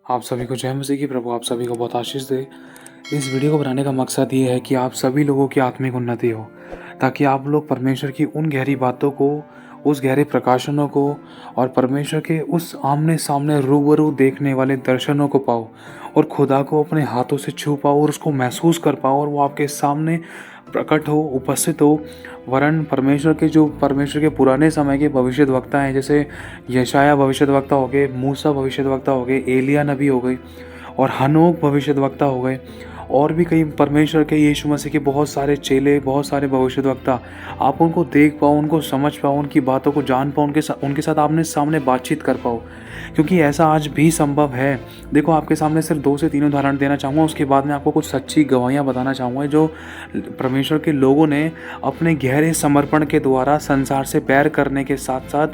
आप सभी को जय मसीह की। प्रभु आप सभी को बहुत आशीष दे। इस वीडियो को बनाने का मकसद ये है कि आप सभी लोगों की आत्मिक उन्नति हो, ताकि आप लोग परमेश्वर की उन गहरी बातों को, उस गहरे प्रकाशनों को और परमेश्वर के उस आमने सामने रूबरू देखने वाले दर्शनों को पाओ और खुदा को अपने हाथों से छू पाओ और उसको महसूस कर पाओ और वो आपके सामने प्रकट हो, उपस्थित हो। वरन परमेश्वर के पुराने समय के भविष्यद्वक्ता हैं, जैसे यशाया भविष्यद्वक्ता हो गए, मूसा भविष्यद्वक्ता हो गए, एलिया नबी हो गई और हनोक भविष्यद्वक्ता हो गए, और भी कई परमेश्वर के यीशु मसीह के बहुत सारे चेले, बहुत सारे भविष्यद्वक्ता। आप उनको देख पाओ, उनको समझ पाओ, उनकी बातों को जान पाओ, उनके साथ आमने सामने बातचीत कर पाओ, क्योंकि ऐसा आज भी संभव है। देखो, आपके सामने सिर्फ 2 से 3 उदाहरण देना चाहूँगा, उसके बाद मैं आपको कुछ सच्ची गवाहियाँ बताना चाहूँगा जो परमेश्वर के लोगों ने अपने गहरे समर्पण के द्वारा संसार से बैर करने के साथ साथ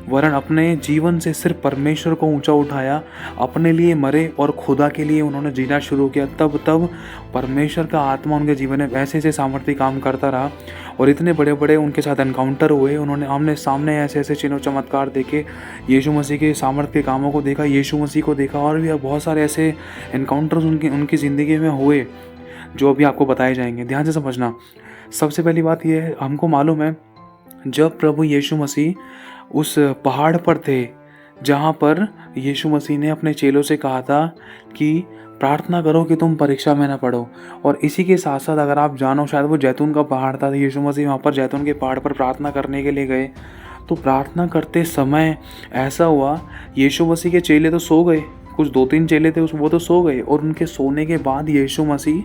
वरन अपने जीवन से सिर्फ परमेश्वर को ऊंचा उठाया, अपने लिए मरे और खुदा के लिए उन्होंने जीना शुरू किया। तब परमेश्वर का आत्मा उनके जीवन में वैसे ऐसे सामर्थ्य काम करता रहा और इतने बड़े बड़े उनके साथ एनकाउंटर हुए। उन्होंने आमने सामने ऐसे ऐसे चिन्ह चमत्कार देखे, यीशु मसीह के सामर्थ्य के कामों को देखा, यीशु मसीह को देखा, और भी बहुत सारे ऐसे एनकाउंटर्स उनकी ज़िंदगी में हुए जो अभी आपको बताए जाएंगे। ध्यान से समझना। सबसे पहली बात यह है, हमको मालूम है जब प्रभु यीशु मसीह उस पहाड़ पर थे जहाँ पर यीशु मसीह ने अपने चेलों से कहा था कि प्रार्थना करो कि तुम परीक्षा में ना पड़ो। और इसी के साथ साथ अगर आप जानो, शायद वो जैतून का पहाड़ था, यीशु मसीह वहाँ पर जैतून के पहाड़ पर प्रार्थना करने के लिए गए। तो प्रार्थना करते समय ऐसा हुआ, यीशु मसीह के चेले तो सो गए, कुछ 2-3 चेले थे वो तो सो गए, और उनके सोने के बाद यीशु मसीह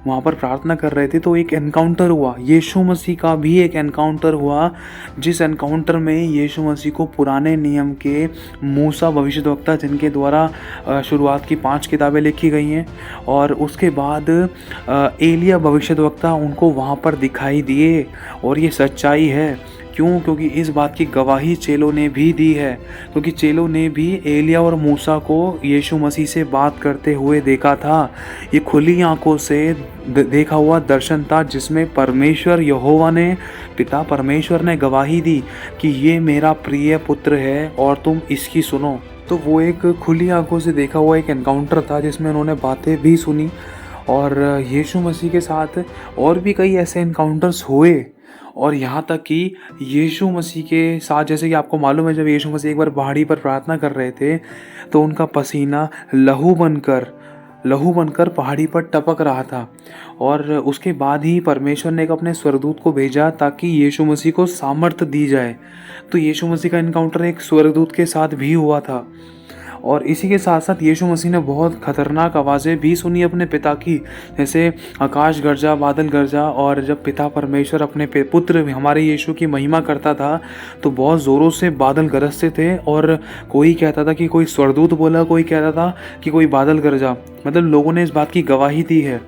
वहाँ पर प्रार्थना कर रहे थे। तो एक एनकाउंटर हुआ, यीशु मसीह का भी एक एनकाउंटर हुआ, जिस एनकाउंटर में यीशु मसीह को पुराने नियम के मूसा भविष्यद्वक्ता, जिनके द्वारा शुरुआत की 5 किताबें लिखी गई हैं, और उसके बाद एलिया भविष्यद्वक्ता उनको वहाँ पर दिखाई दिए। और ये सच्चाई है। क्यों? क्योंकि इस बात की गवाही चेलों ने भी दी है, क्योंकि चेलों ने भी एलिया और मूसा को यीशु मसीह से बात करते हुए देखा था। ये खुली आंखों से देखा हुआ दर्शन था, जिसमें परमेश्वर यहोवा ने, पिता परमेश्वर ने गवाही दी कि ये मेरा प्रिय पुत्र है और तुम इसकी सुनो। तो वो एक खुली आंखों से देखा हुआ एक एनकाउंटर था, जिसमें उन्होंने बातें भी सुनी। और यीशु मसीह के साथ और भी कई ऐसे एनकाउंटर्स हुए, और यहाँ तक कि यीशु मसीह के साथ, जैसे कि आपको मालूम है, जब यीशु मसीह एक बार पहाड़ी पर प्रार्थना कर रहे थे तो उनका पसीना लहू बनकर पहाड़ी पर टपक रहा था। और उसके बाद ही परमेश्वर ने एक अपने स्वर्गदूत को भेजा ताकि यीशु मसीह को सामर्थ्य दी जाए। तो यीशु मसीह का एनकाउंटर एक स्वर्गदूत के साथ भी हुआ था। और इसी के साथ साथ यीशु मसीह ने बहुत खतरनाक आवाज़ें भी सुनी अपने पिता की, जैसे आकाश गरजा, बादल गरजा। और जब पिता परमेश्वर अपने पुत्र हमारे यीशु की महिमा करता था तो बहुत ज़ोरों से बादल गरजते थे, और कोई कहता था कि कोई स्वर्गदूत बोला, कोई कहता था कि कोई बादल गरजा। मतलब लोगों ने इस बात की गवाही दी है।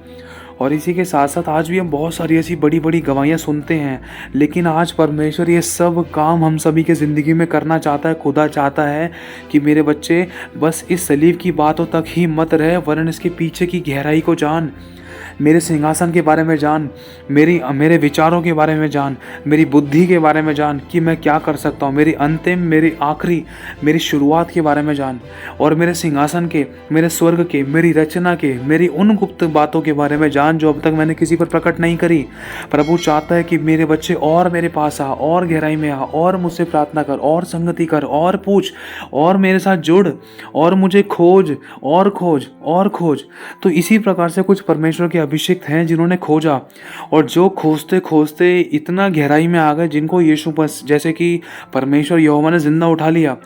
और इसी के साथ साथ आज भी हम बहुत सारी ऐसी बड़ी बड़ी गवाहियाँ सुनते हैं, लेकिन आज परमेश्वर ये सब काम हम सभी के ज़िंदगी में करना चाहता है। खुदा चाहता है कि मेरे बच्चे बस इस सलीब की बातों तक ही मत रहे, वरन इसके पीछे की गहराई को जान, मेरे सिंहासन के बारे में जान, मेरे विचारों के बारे में जान, मेरी बुद्धि के बारे में जान कि मैं क्या कर सकता हूँ, मेरी अंतिम, मेरी आखिरी, मेरी शुरुआत के बारे में जान, और मेरे सिंहासन के, मेरे स्वर्ग के, मेरी रचना के, मेरी उन गुप्त बातों के बारे में जान जो अब तक मैंने किसी पर प्रकट नहीं करी। प्रभु चाहता है कि मेरे बच्चे और मेरे पास आ, और गहराई में आ, और मुझसे प्रार्थना कर, और संगति कर, और पूछ, और मेरे साथ जुड़, और मुझे खोज और खोज और खोज। तो इसी प्रकार से कुछ परमेश्वर के अभिषिक्त हैं जिन्होंने खोजा, और जो खोजते खोजते इतना गहराई में आ गए, जिनको यीशु बस, जैसे कि परमेश्वर यहोवा ने जिंदा उठा लिया।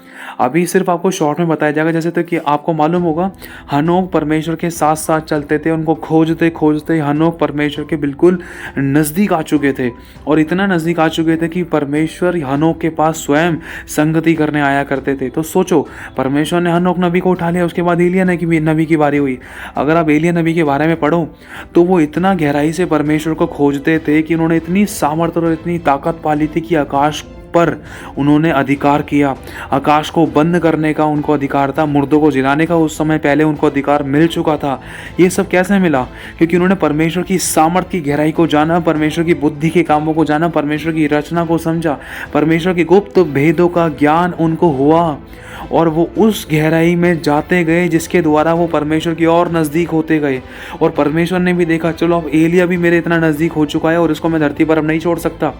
अभी सिर्फ आपको शॉर्ट में बताया जाएगा। जैसे तो कि आपको मालूम होगा, हनोक परमेश्वर के साथ साथ चलते थे, उनको खोजते खोजते हनोक परमेश्वर के बिल्कुल नज़दीक आ चुके थे, और इतना नज़दीक आ चुके थे कि परमेश्वर हनोक के पास स्वयं संगति करने आया करते थे। तो सोचो, परमेश्वर ने हनोक नबी को उठा लिया, उसके बाद एलिया नबी की बारी हुई। अगर आप एलिया नबी के बारे में पढ़ो तो वो इतना गहराई से परमेश्वर को खोजते थे कि उन्होंने इतनी सामर्थ्य और इतनी ताकत पा ली थी कि आकाश पर उन्होंने अधिकार किया। आकाश को बंद करने का उनको अधिकार था, मुर्दों को जिलाने का उस समय पहले उनको अधिकार मिल चुका था। ये सब कैसे मिला? क्योंकि उन्होंने परमेश्वर की सामर्थ की गहराई को जाना, परमेश्वर की बुद्धि के कामों को जाना, परमेश्वर की रचना को समझा, परमेश्वर के गुप्त भेदों का ज्ञान उनको हुआ और वो उस गहराई में जाते गए जिसके द्वारा वो परमेश्वर की और नज़दीक होते गए। और परमेश्वर ने भी देखा, चलो अब एलिया भी मेरे इतना नज़दीक हो चुका है और इसको मैं धरती पर अब नहीं छोड़ सकता।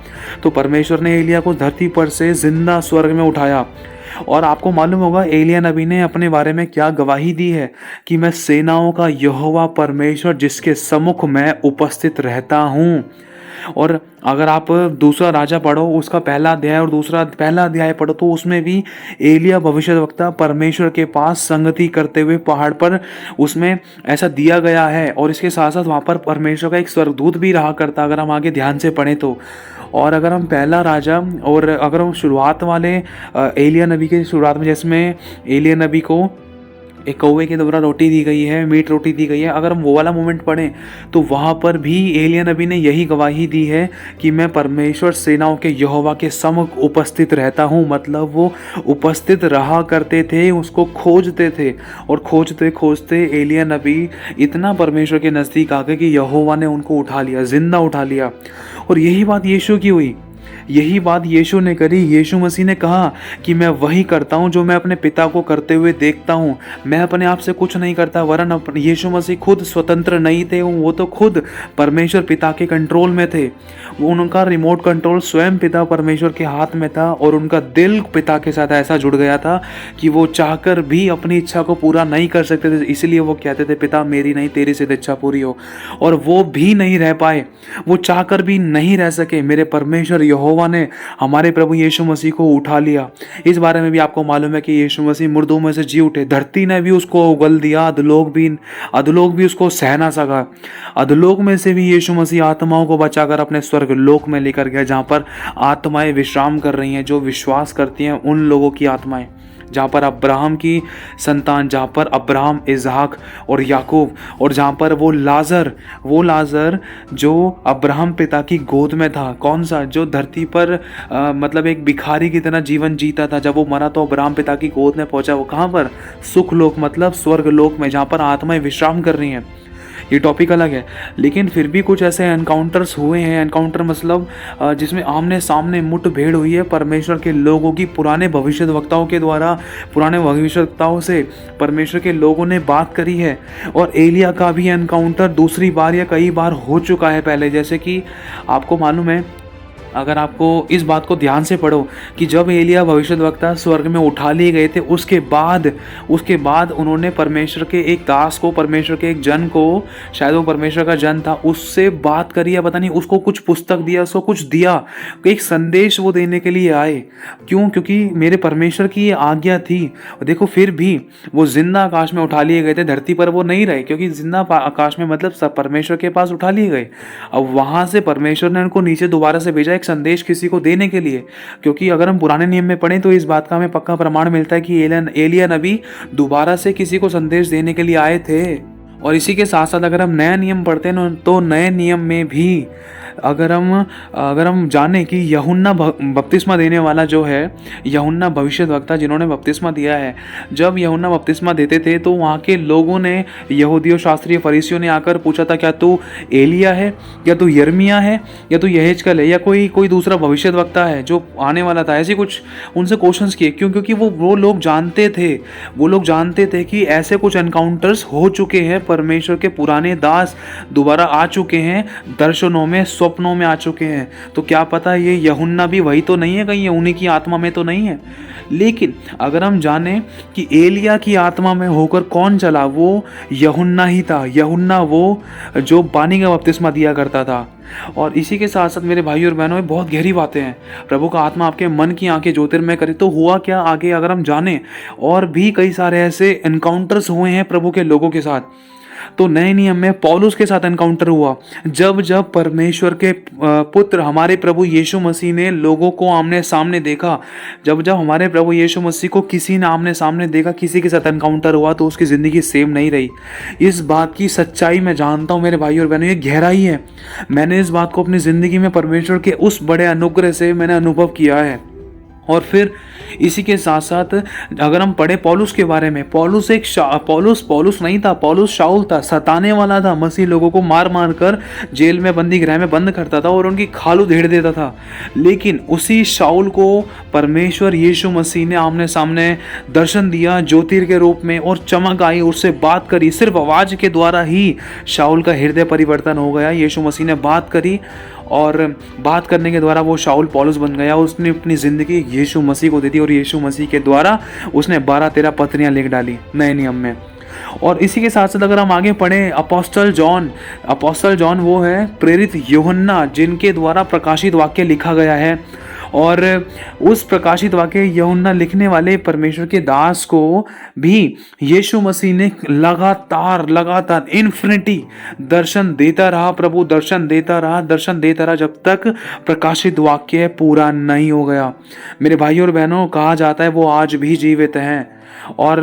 तो परमेश्वर ने एलिया को धरती पर से जिंदा स्वर्ग में उठाया। और आपको मालूम होगा एलिया नबी ने अपने बारे में क्या गवाही दी है कि मैं सेनाओं का यहोवा परमेश्वर जिसके सम्मुख मैं उपस्थित रहता हूँ। और अगर आप दूसरा राजा पढ़ो, उसका पहला अध्याय और पहला अध्याय पढ़ो, तो उसमें भी एलिया भविष्यद्वक्ता परमेश्वर के पास संगति करते हुए पहाड़ पर उसमें ऐसा दिया गया है। और इसके साथ साथ वहाँ पर परमेश्वर का एक स्वर्गदूत भी रहा करता, अगर हम आगे ध्यान से पढ़ें तो। और अगर हम पहला राजा और अगर हम शुरुआत वाले एलिया नबी के शुरुआत में, जिसमें एलिया नबी को एक कौवे के द्वारा रोटी दी गई है, मीट रोटी दी गई है, अगर हम वो वाला मोमेंट पढ़ें तो वहाँ पर भी एलिया नबी ने यही गवाही दी है कि मैं परमेश्वर सेनाओं के यहोवा के सम्मुख उपस्थित रहता हूँ। मतलब वो उपस्थित रहा करते थे, उसको खोजते थे और खोजते खोजते एलिया नबी इतना परमेश्वर के नज़दीक आ गए कि यहोवा ने उनको उठा लिया, जिंदा उठा लिया। और यही बात यीशु की हुई, यही बात यीशु ने करी। यीशु मसीह ने कहा कि मैं वही करता हूँ जो मैं अपने पिता को करते हुए देखता हूँ, मैं अपने आप से कुछ नहीं करता। वरन यीशु मसीह खुद स्वतंत्र नहीं थे, वो तो खुद परमेश्वर पिता के कंट्रोल में थे। वो उनका रिमोट कंट्रोल स्वयं पिता परमेश्वर के हाथ में था और उनका दिल पिता के साथ ऐसा जुड़ गया था कि वो चाहकर भी अपनी इच्छा को पूरा नहीं कर सकते थे। इसलिए वो कहते थे, पिता मेरी नहीं तेरी सिद्ध इच्छा पूरी हो। और वो भी नहीं रह पाए, वो चाहकर भी नहीं रह सके। मेरे परमेश्वर यहोवा ने हमारे प्रभु यीशु मसीह को उठा लिया। इस बारे में भी आपको मालूम है कि यीशु मसीह मुर्दों में से जी उठे। धरती ने भी उसको उगल दिया, अधोलोक भी उसको सह ना सका। अधोलोक में से भी यीशु मसीह आत्माओं को बचाकर अपने स्वर्ग लोक में लेकर गया, जहाँ पर आत्माएं विश्राम कर रही हैं, जो विश्वास करती हैं उन लोगों की आत्माएं। जहाँ पर अब्राहम की संतान, जहाँ पर अब्राहम, इज़हाक और याकूब, और जहाँ पर वो लाजर जो अब्राहम पिता की गोद में था। कौन सा? जो धरती पर मतलब एक भिखारी की तरह जीवन जीता था। जब वो मरा तो अब्राहम पिता की गोद में पहुंचा। वो कहाँ पर? सुख लोक, मतलब स्वर्ग लोक में, जहाँ पर आत्माएं विश्राम कर रही हैं। ये टॉपिक अलग है, लेकिन फिर भी कुछ ऐसे एनकाउंटर्स हुए हैं। एनकाउंटर मतलब जिसमें आमने सामने मुठभेड़ हुई है परमेश्वर के लोगों की, पुराने भविष्यद्वक्ताओं के द्वारा, पुराने भविष्यद्वक्ताओं से परमेश्वर के लोगों ने बात करी है। और एलिया का भी एनकाउंटर दूसरी बार या कई बार हो चुका है पहले। जैसे कि आपको मालूम है, अगर आपको इस बात को ध्यान से पढ़ो कि जब एलिया भविष्यद्वक्ता स्वर्ग में उठा लिए गए थे, उसके बाद उन्होंने परमेश्वर के एक दास को, परमेश्वर के एक जन को, शायद वो परमेश्वर का जन था, उससे बात करी या पता नहीं, उसको कुछ पुस्तक दिया, उसको कुछ दिया, एक संदेश वो देने के लिए आए। क्यों? क्योंकि मेरे परमेश्वर की ये आज्ञा थी। देखो फिर भी वो जिंदा आकाश में उठा लिए गए थे, धरती पर वो नहीं रहे, क्योंकि जिंदा आकाश में मतलब सब परमेश्वर के पास उठा लिए गए। अब वहाँ से परमेश्वर ने उनको नीचे दोबारा से भेजा संदेश किसी को देने के लिए। क्योंकि अगर हम पुराने नियम में पढ़ें तो इस बात का हमें पक्का प्रमाण मिलता है कि एलिया नबी दोबारा से किसी को संदेश देने के लिए आए थे। और इसी के साथ साथ अगर हम नया नियम पढ़ते हैं तो नए नियम में भी अगर हम जाने कि यूहन्ना बपतिस्मा देने वाला जो है, यूहन्ना भविष्यद्वक्ता जिन्होंने बपतिस्मा दिया है, जब यूहन्ना बपतिस्मा देते थे तो वहाँ के लोगों ने, यहूदियों, शास्त्रियों, फरीसियों ने आकर पूछा था, क्या तू एलिया है, या तू यिर्मयाह है, या तू यहेजकेल है, या कोई दूसरा भविष्यद्वक्ता है जो आने वाला था। ऐसे कुछ उनसे क्वेश्चंस किए। क्यों? क्योंकि वो लोग जानते थे कि ऐसे कुछ एनकाउंटर्स हो चुके हैं, परमेश्वर के पुराने दास दोबारा आ चुके हैं, दर्शनों में, स्वप्नों में आ चुके हैं। तो क्या पता ये यूहन्ना भी वही तो नहीं है, कहीं उन्हीं की आत्मा में तो नहीं है। लेकिन अगर हम जाने कि एलिया की आत्मा में होकर कौन चला, वो यूहन्ना ही था। यूहन्ना वो जो पानी का बपतिस्मा दिया करता था। और इसी के साथ साथ मेरे भाई और बहनों, में बहुत गहरी बातें हैं। प्रभु का आत्मा आपके मन की आंखें ज्योतिर्मय करे। तो हुआ क्या आगे अगर हम जाने, और भी कई सारे ऐसे एनकाउंटर्स हुए हैं प्रभु के लोगों के साथ। तो नए नियम में पौलुस के साथ एनकाउंटर हुआ, जब परमेश्वर के पुत्र हमारे प्रभु यीशु मसीह ने लोगों को आमने सामने देखा, जब हमारे प्रभु यीशु मसीह को किसी ने आमने सामने देखा, किसी के साथ एनकाउंटर हुआ, तो उसकी ज़िंदगी सेम नहीं रही। इस बात की सच्चाई मैं जानता हूँ मेरे भाई और बहनों, ये गहराई है। मैंने इस बात को अपनी ज़िंदगी में परमेश्वर के उस बड़े अनुग्रह से मैंने अनुभव किया है। और फिर इसी के साथ साथ अगर हम पढ़े पौलुस के बारे में, पौलुस नहीं था, पौलुस शाऊल था, सताने वाला था, मसीह लोगों को मार मार कर जेल में, बंदी गृह में बंद करता था और उनकी खाल उधेड़ देता था। लेकिन उसी शाऊल को परमेश्वर यीशु मसीह ने आमने सामने दर्शन दिया ज्योतिर के रूप में, और चमक आई, उससे बात करी। सिर्फ आवाज के द्वारा ही शाऊल का हृदय परिवर्तन हो गया। यीशु मसीह ने बात करी और बात करने के द्वारा वो शाऊल पौलुस बन गया। उसने अपनी ज़िंदगी यीशु मसीह को दे दी और यीशु मसीह के द्वारा उसने 12-13 पत्रियां लिख डाली नए नियम में। और इसी के साथ साथ अगर हम आगे पढ़ें, अपोस्टल जॉन वो है प्रेरित यूहन्ना जिनके द्वारा प्रकाशित वाक्य लिखा गया है। और उस प्रकाशित वाक्य यूहन्ना लिखने वाले परमेश्वर के दास को भी यीशु मसीह ने लगातार इन्फिनिटी दर्शन देता रहा। प्रभु दर्शन देता रहा जब तक प्रकाशित वाक्य पूरा नहीं हो गया। मेरे भाइयों और बहनों, कहा जाता है वो आज भी जीवित हैं और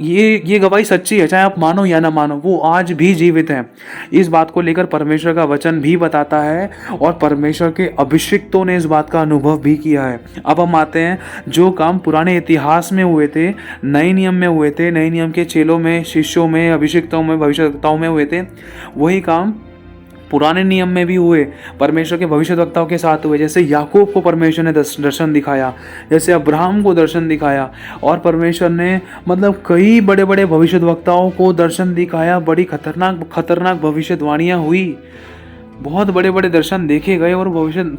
ये गवाही सच्ची है, चाहे आप मानो या ना मानो, वो आज भी जीवित हैं। इस बात को लेकर परमेश्वर का वचन भी बताता है और परमेश्वर के अभिषिक्तों ने इस बात का अनुभव भी किया है। अब हम आते हैं जो काम पुराने इतिहास में हुए थे, नए नियम में हुए थे, नए नियम के चेलों में, शिष्यों में, अभिषिक्तों में, भविष्यवक्ताओं में हुए थे, वही काम पुराने नियम में भी हुए, परमेश्वर के भविष्यवक्ताओं के साथ हुए। जैसे याकूब को परमेश्वर ने दर्शन दिखाया, जैसे अब्राहम को दर्शन दिखाया, और परमेश्वर ने मतलब कई बड़े बड़े भविष्यवक्ताओं को दर्शन दिखाया। बड़ी खतरनाक भविष्यवाणियाँ हुई, बहुत बड़े बड़े दर्शन देखे गए और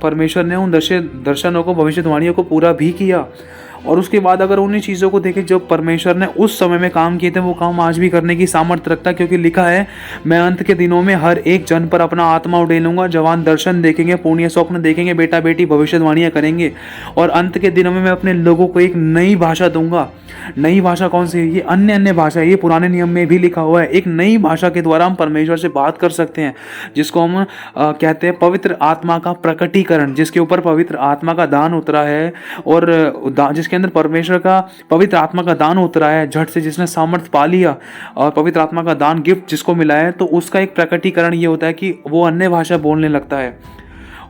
परमेश्वर ने उन दर्शनों को, भविष्यवाणियों को पूरा भी किया। और उसके बाद अगर उन्हीं चीज़ों को देखें जो परमेश्वर ने उस समय में काम किए थे, वो काम आज भी करने की सामर्थ्य रखता है, क्योंकि लिखा है, मैं अंत के दिनों में हर एक जन पर अपना आत्मा उड़ेलूंगा। जवान दर्शन देखेंगे, पुण्य स्वप्न देखेंगे, बेटा बेटी भविष्यवाणियां करेंगे, और अंत के दिनों में मैं अपने लोगों को एक नई भाषा दूंगा। नई भाषा कौन सी है? ये अन्य भाषा है। ये पुराने नियम में भी लिखा हुआ है। एक नई भाषा के द्वारा हम परमेश्वर से बात कर सकते हैं, जिसको हम कहते हैं पवित्र आत्मा का प्रकटीकरण, जिसके ऊपर पवित्र आत्मा का दान उतरा है, और जिसके अंदर परमेश्वर का पवित्र आत्मा का दान उतरा है झट से, जिसने सामर्थ पा लिया और पवित्र आत्मा का दान गिफ्ट जिसको मिला है, तो उसका एक प्रकटीकरण ये होता है कि वो अन्य भाषा बोलने लगता है।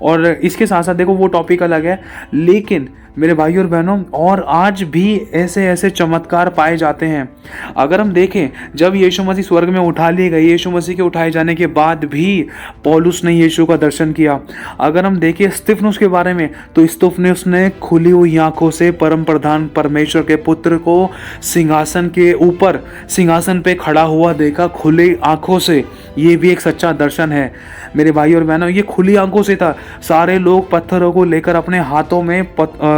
और इसके साथ साथ देखो, वो टॉपिक अलग है, लेकिन मेरे भाइयों और बहनों, और आज भी ऐसे चमत्कार पाए जाते हैं। अगर हम देखें, जब यीशु मसीह स्वर्ग में उठा लिए गए, यीशु मसीह के उठाए जाने के बाद भी पौलुस ने यीशु का दर्शन किया। अगर हम देखें स्तिफनुस के बारे में, तो स्तिफनुस ने खुली हुई आंखों से परम प्रधान परमेश्वर के पुत्र को सिंहासन के ऊपर, सिंहासन पे खड़ा हुआ देखा, खुली आंखों से। ये भी एक सच्चा दर्शन है मेरे भाई और बहनों। ये खुली आंखों से था। सारे लोग पत्थरों को लेकर अपने हाथों में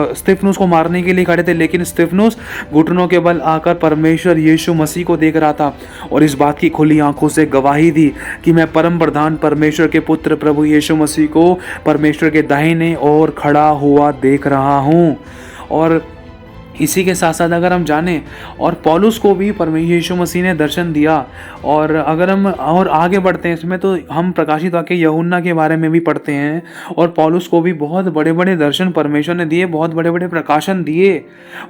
स्तिफनुस को मारने के लिए खड़े थे, लेकिन स्तिफनुस घुटनों के बल आकर परमेश्वर यीशु मसीह को देख रहा था और इस बात की खुली आंखों से गवाही दी कि मैं परम प्रधान परमेश्वर के पुत्र प्रभु यीशु मसीह को परमेश्वर के दाहिने ओर खड़ा हुआ देख रहा हूँ। और इसी के साथ साथ अगर हम जानें, और पौलुस को भी परमेश्वर यीशु मसीह ने दर्शन दिया। और अगर हम और आगे बढ़ते हैं इसमें, तो हम प्रकाशित वाक्य यूहन्ना के बारे में भी पढ़ते हैं, और पौलुस को भी बहुत बड़े बड़े दर्शन परमेश्वर ने दिए, बहुत बड़े बड़े प्रकाशन दिए।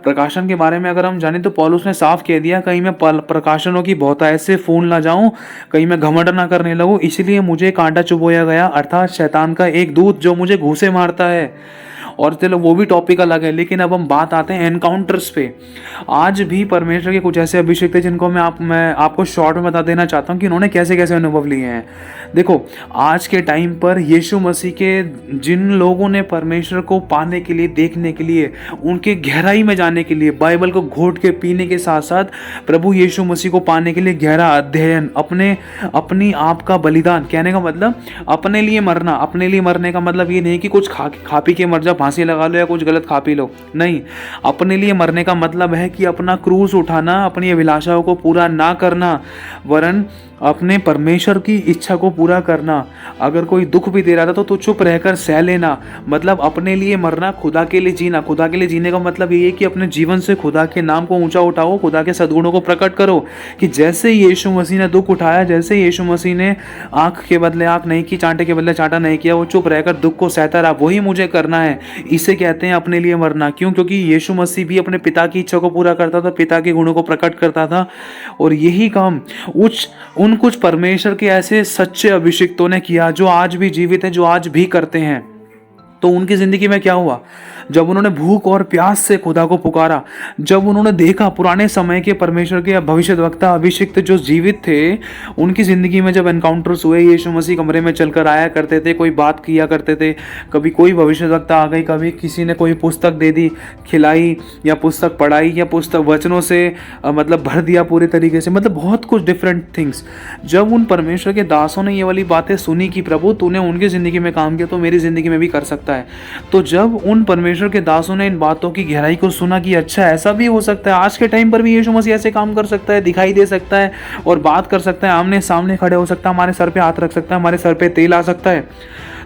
प्रकाशन के बारे में अगर हम जानें, तो पौलुस ने साफ कह दिया, कहीं मैं प्रकाशनों की बहुतायत से फूल ना जाऊं, कहीं मैं घमंड ना करने लगूं, इसलिए मुझे कांटा चुभोया गया, अर्थात शैतान का एक दूत जो मुझे घूंसे मारता है। और चलो वो भी टॉपिक अलग है, लेकिन अब हम बात आते हैं एनकाउंटर्स पे। आज भी परमेश्वर के कुछ ऐसे अभिषेक थे जिनको मैं आपको शॉर्ट में बता देना चाहता हूँ कि उन्होंने कैसे कैसे अनुभव लिए हैं। देखो, आज के टाइम पर यीशु मसीह के जिन लोगों ने परमेश्वर को पाने के लिए, देखने के लिए, उनके गहराई में जाने के लिए, बाइबल को घोट के पीने के साथ साथ प्रभु यीशु मसीह को पाने के लिए गहरा अध्ययन, अपनी आप का बलिदान, कहने का मतलब अपने लिए मरना। अपने लिए मरने का मतलब ये नहीं कि कुछ खा पी के मर जाओ, फांसी लगा लो या कुछ गलत खा पी लो, नहीं। अपने लिए मरने का मतलब है कि अपना क्रूस उठाना, अपनी अभिलाषाओं को पूरा ना करना, वरन अपने परमेश्वर की इच्छा को पूरा करना। अगर कोई दुख भी दे रहा था तो चुप रहकर सह लेना, मतलब अपने लिए मरना, खुदा के लिए जीना। खुदा के लिए जीने का मतलब ये है कि अपने जीवन से खुदा के नाम को ऊंचा उठाओ, खुदा के सद्गुणों को प्रकट करो, कि जैसे यीशु मसीह ने दुख उठाया, जैसे यीशु मसीह ने आंख के बदले आंख नहीं की, चांटे के बदले चांटा नहीं किया, वो चुप रहकर दुख को सहता रहा, वही मुझे करना है। इसे कहते हैं अपने लिए मरना। क्यों? क्योंकि यीशु मसीह भी अपने पिता की इच्छा को पूरा करता था, पिता के गुणों को प्रकट करता था, और यही काम उन कुछ परमेश्वर के ऐसे सच्चे अभिषिक्तों ने किया जो आज भी जीवित हैं, जो आज भी करते हैं। तो उनकी ज़िंदगी में क्या हुआ? जब उन्होंने भूख और प्यास से खुदा को पुकारा, जब उन्होंने देखा पुराने समय के परमेश्वर के भविष्यद्वक्ता अभिषिक्त जो जीवित थे, उनकी ज़िंदगी में जब एनकाउंटर्स हुए, यीशु मसीह कमरे में चलकर आया करते थे, कोई बात किया करते थे, कभी कोई भविष्यद्वक्ता आ गई, कभी किसी ने कोई पुस्तक दे दी, खिलाई, या पुस्तक पढ़ाई, या पुस्तक वचनों से मतलब भर दिया पूरे तरीके से, मतलब बहुत कुछ डिफरेंट थिंग्स। जब उन परमेश्वर के दासों ने ये वाली बातें सुनी कि प्रभु तूने उनकी ज़िंदगी में काम किया तो मेरी ज़िंदगी में भी कर सकता है, तो जब उन परमेश्वर के दासों ने इन बातों की गहराई को सुना कि अच्छा ऐसा भी हो सकता है, आज के टाइम पर भी यीशु मसीह ऐसे काम कर सकता है, दिखाई दे सकता है और बात कर सकता है, आमने सामने खड़े हो सकता है, हमारे सर पे हाथ रख सकता है, हमारे सर पे तेल आ सकता है,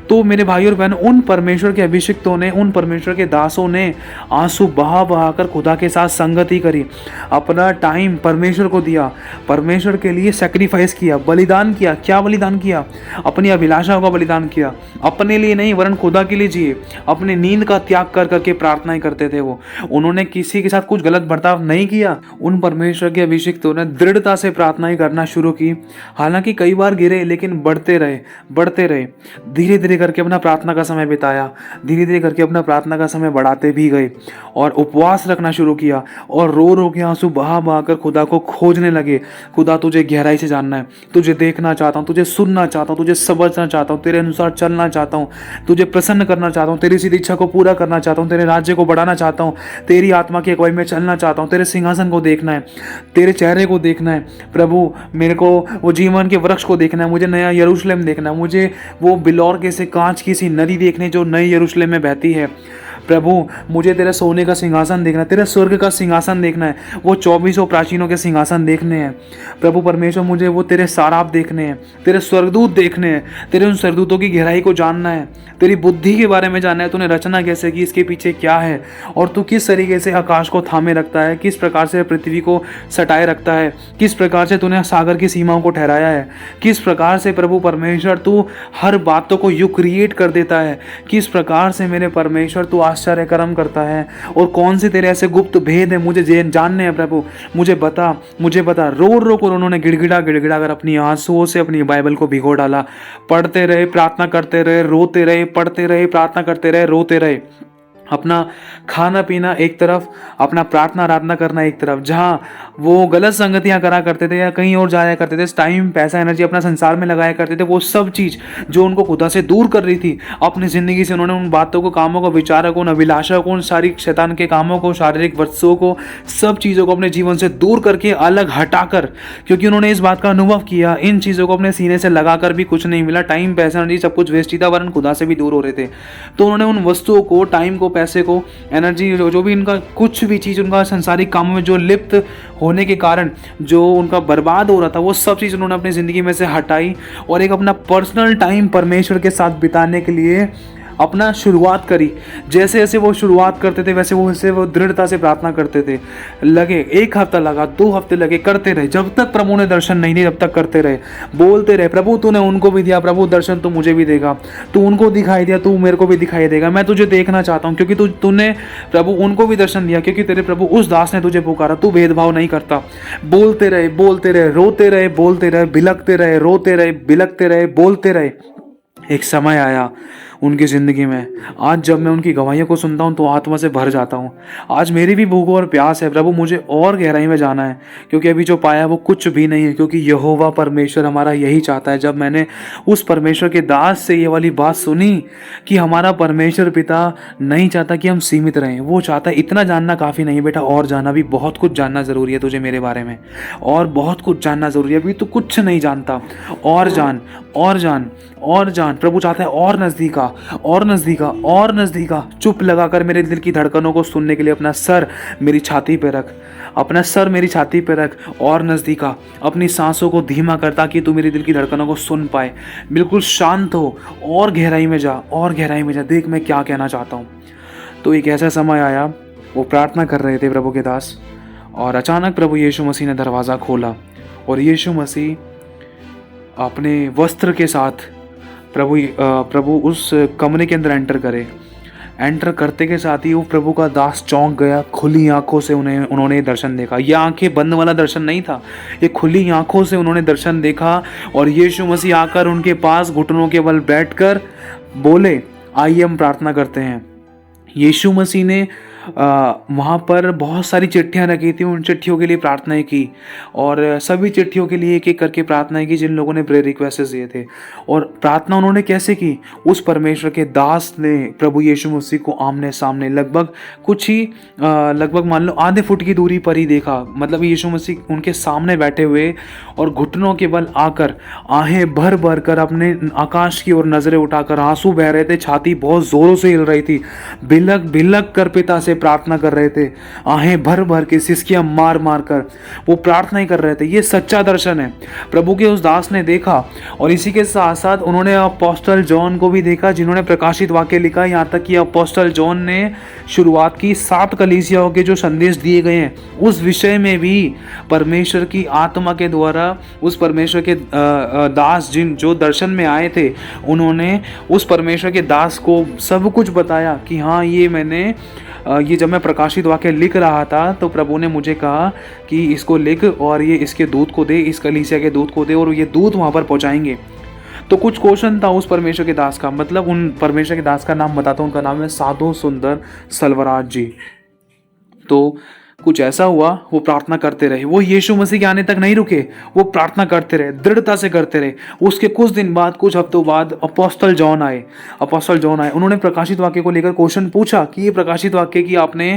तो मेरे भाई और बहन, उन परमेश्वर के अभिषिक्तों ने, उन परमेश्वर के दासों ने आंसू बहा बहा कर खुदा के साथ संगति करी, अपना टाइम परमेश्वर को दिया, परमेश्वर के लिए सेक्रीफाइस किया, बलिदान किया। क्या बलिदान किया? अपनी अभिलाषाओं का बलिदान किया, अपने लिए नहीं वरन खुदा के लिए जिए, अपनी नींद का त्याग कर करके प्रार्थनाएं करते थे वो। उन्होंने किसी के साथ कुछ गलत बर्ताव नहीं किया। उन परमेश्वर के अभिषिक्तों ने दृढ़ता से प्रार्थनाएं करना शुरू की, हालांकि कई बार गिरे लेकिन बढ़ते रहे, धीरे धीरे करके अपना प्रार्थना का समय बिताया, धीरे धीरे करके अपना प्रार्थना का समय बढ़ाते भी गए और उपवास रखना शुरू किया और रो रो के आंसू बहा बहा कर खुदा को खोजने लगे। खुदा तुझे गहराई से जानना है, तुझे देखना चाहता हूँ, तुझे सुनना चाहता हूँ, तुझे समझना चाहता हूँ, तेरे अनुसार चलना चाहता हूँ, तुझे प्रसन्न करना चाहता हूँ, तेरी सीधी इच्छा को पूरा करना चाहता हूँ, तेरे राज्य को बढ़ाना चाहता हूँ, तेरी आत्मा की अगुवाई में चलना चाहता हूँ, तेरे सिंहासन को देखना है, तेरे चेहरे को देखना है प्रभु, मेरे को वो जीवन के वृक्ष को देखना है, मुझे नया यरूशलेम देखना है, मुझे वो बिलौर के से कांच की सी नदी देखने जो नई यरूशलेम में बहती है प्रभु, मुझे तेरे सोने का सिंहासन देखना है, तेरे स्वर्ग का सिंहासन देखना है, वो 24 प्राचीनों के सिंहासन देखने हैं प्रभु परमेश्वर, मुझे वो तेरे साराप देखने हैं, तेरे स्वर्गदूत देखने हैं, तेरे उन स्वर्गदूतों की गहराई को जानना है, तेरी बुद्धि के बारे में जानना है, तूने रचना कैसे की, इसके पीछे क्या है और तू किस तरीके से आकाश को थामे रखता है, किस प्रकार से पृथ्वी को सटाए रखता है, किस प्रकार से तूने सागर की सीमाओं को ठहराया है, किस प्रकार से प्रभु परमेश्वर तू हर बातों को यू क्रिएट कर देता है, किस प्रकार से मेरे परमेश्वर तू आश्चर्य कर्म करता है और कौन से तेरे ऐसे गुप्त भेद है मुझे जानने हैं प्रभु, मुझे बता। रो रो कर उन्होंने गिड़गिड़ा कर अपनी आंसुओं से अपनी बाइबल को भिगो डाला, पढ़ते रहे, प्रार्थना करते रहे, रोते रहे, पढ़ते रहे, प्रार्थना करते रहे, रोते रहे। अपना खाना पीना एक तरफ, अपना प्रार्थना आराधना करना एक तरफ, जहाँ वो गलत संगतियाँ करा करते थे या कहीं और जाया करते थे, टाइम पैसा एनर्जी अपना संसार में लगाया करते थे, वो सब चीज़ जो उनको खुदा से दूर कर रही थी अपनी ज़िंदगी से, उन्होंने उन बातों को, कामों को, विचारों को, उन अभिलाषाओं को, उन सारी शैतान के कामों को, शारीरिक वस्तुओं को, सब चीज़ों को अपने जीवन से दूर करके अलग हटाकर, क्योंकि उन्होंने इस बात का अनुभव किया, इन चीज़ों को अपने सीने से लगाकर भी कुछ नहीं मिला, टाइम पैसा एनर्जी सब कुछ वेस्ट ही था, वरन खुदा से भी दूर हो रहे थे। तो उन्होंने उन वस्तुओं को, टाइम को, पैसे को, एनर्जी, जो भी इनका कुछ भी चीज़ उनका संसारिक कामों में जो लिप्त होने के कारण जो उनका बर्बाद हो रहा था, वो सब चीज़ उन्होंने अपनी ज़िंदगी में से हटाई और एक अपना पर्सनल टाइम परमेश्वर के साथ बिताने के लिए अपना शुरुआत करी। जैसे जैसे वो शुरुआत करते थे वैसे वो दृढ़ता से प्रार्थना करते थे। लगे 1 हफ्ता लगा, 2 हफ्ते लगे, करते रहे, जब तक प्रभु ने दर्शन नहीं दिए, जब तक करते रहे, बोलते रहे, प्रभु तूने उनको भी दिया, प्रभु दर्शन तू मुझे भी देगा, तू उनको दिखाई दिया, तू मेरे को भी दिखाई देगा, मैं तुझे देखना चाहता हूँ, क्योंकि तूने प्रभु उनको भी दर्शन दिया, क्योंकि तेरे प्रभु उस दास ने तुझे पुकारा, तू भेदभाव नहीं करता। बोलते रहे, रोते रहे, बोलते रहे, बिलकते रहे, रोते रहे, बिलकते रहे, बोलते रहे। एक समय आया उनकी ज़िंदगी में, आज जब मैं उनकी गवाहियों को सुनता हूँ तो आत्मा से भर जाता हूँ। आज मेरी भी भूख और प्यास है प्रभु, मुझे और गहराई में जाना है, क्योंकि अभी जो पाया वो कुछ भी नहीं है, क्योंकि यहोवा परमेश्वर हमारा यही चाहता है। जब मैंने उस परमेश्वर के दास से ये वाली बात सुनी कि हमारा परमेश्वर पिता नहीं चाहता कि हम सीमित रहें, वो चाहता है इतना जानना काफ़ी नहीं बेटा, और जाना भी, बहुत कुछ जानना ज़रूरी है तुझे मेरे बारे में, और बहुत कुछ जानना ज़रूरी है, अभी तो कुछ नहीं जानता, और जान और जान और जान। प्रभु चाहता है और नज़दीका, और नज़दीका, और नज़दीका। चुप लगाकर मेरे दिल की धड़कनों को सुनने के लिए अपना सर मेरी छाती पे रख, अपना सर मेरी छाती पे रख, और नज़दीका। अपनी सांसों को धीमा कर ताकि तू मेरे दिल की धड़कनों को सुन पाए। बिल्कुल शांत हो और गहराई में जा, और गहराई में जा, देख मैं क्या कहना चाहता हूँ। तो एक ऐसा समय आया, वो प्रार्थना कर रहे थे प्रभु के दास, और अचानक प्रभु यीशु मसीह ने दरवाज़ा खोला और यीशु मसीह अपने वस्त्र के साथ प्रभु उस कमरे के अंदर एंटर करते के साथ ही वो प्रभु का दास चौंक गया। खुली आंखों से उन्होंने दर्शन देखा। यह आंखें बंद वाला दर्शन नहीं था, ये खुली आंखों से उन्होंने दर्शन देखा। और यीशु मसीह आकर उनके पास घुटनों के बल बैठकर बोले, आइए हम प्रार्थना करते हैं। यीशु मसीह ने वहाँ पर बहुत सारी चिट्ठियाँ रखी थी, उन चिट्ठियों के लिए प्रार्थनाएं की और सभी चिट्ठियों के लिए एक एक करके प्रार्थनाएं की जिन लोगों ने प्रेयर रिक्वेस्ट दिए थे। और प्रार्थना उन्होंने कैसे की? उस परमेश्वर के दास ने प्रभु यीशु मसीह को आमने सामने लगभग मान लो आधे फुट की दूरी पर ही देखा। मतलब यीशु मसीह उनके सामने बैठे हुए और घुटनों के बल आकर आहें भर भर कर अपने आकाश की ओर नजरें उठाकर आंसू बह रहे थे, छाती बहुत जोरों से हिल रही थी, बिलक बिलक कर पिता से प्रार्थना कर रहे थे, आहें भर भर के सिसकियां मार मार कर वो प्रार्थना ही कर रहे थे। ये सच्चा दर्शन है, प्रभु के उस दास ने देखा। और इसी के साथ साथ उन्होंने अपोस्टल जॉन को भी देखा जिन्होंने प्रकाशित वाक्य लिखा। यहाँ तक कि अपोस्टल जॉन ने शुरुआत की 7 कलीसियाओं के जो संदेश दिए गए हैं उस विषय में भी परमेश्वर की आत्मा के द्वारा उस परमेश्वर के दास जो दर्शन में आए थे, उन्होंने उस परमेश्वर के दास को सब कुछ बताया कि हाँ ये जब मैं प्रकाशित वाक्य लिख रहा था तो प्रभु ने मुझे कहा कि इसको लिख और ये इसके दूत को दे, इस कलीसिया के दूत को दे और ये दूत वहाँ पर पहुँचाएंगे। तो कुछ क्वेश्चन था उस परमेश्वर के दास का, मतलब उन परमेश्वर के दास का नाम बताता हूँ, उनका नाम है साधु सुंदर सल्वराज जी। तो कुछ ऐसा हुआ, वो प्रार्थना करते रहे, वो यीशु मसीह के आने तक नहीं रुके, वो प्रार्थना करते रहे, दृढ़ता से करते रहे। उसके कुछ दिन बाद, कुछ हफ्तों बाद अपोस्टल जॉन आए। उन्होंने प्रकाशित वाक्य को लेकर क्वेश्चन पूछा कि ये प्रकाशित वाक्य की आपने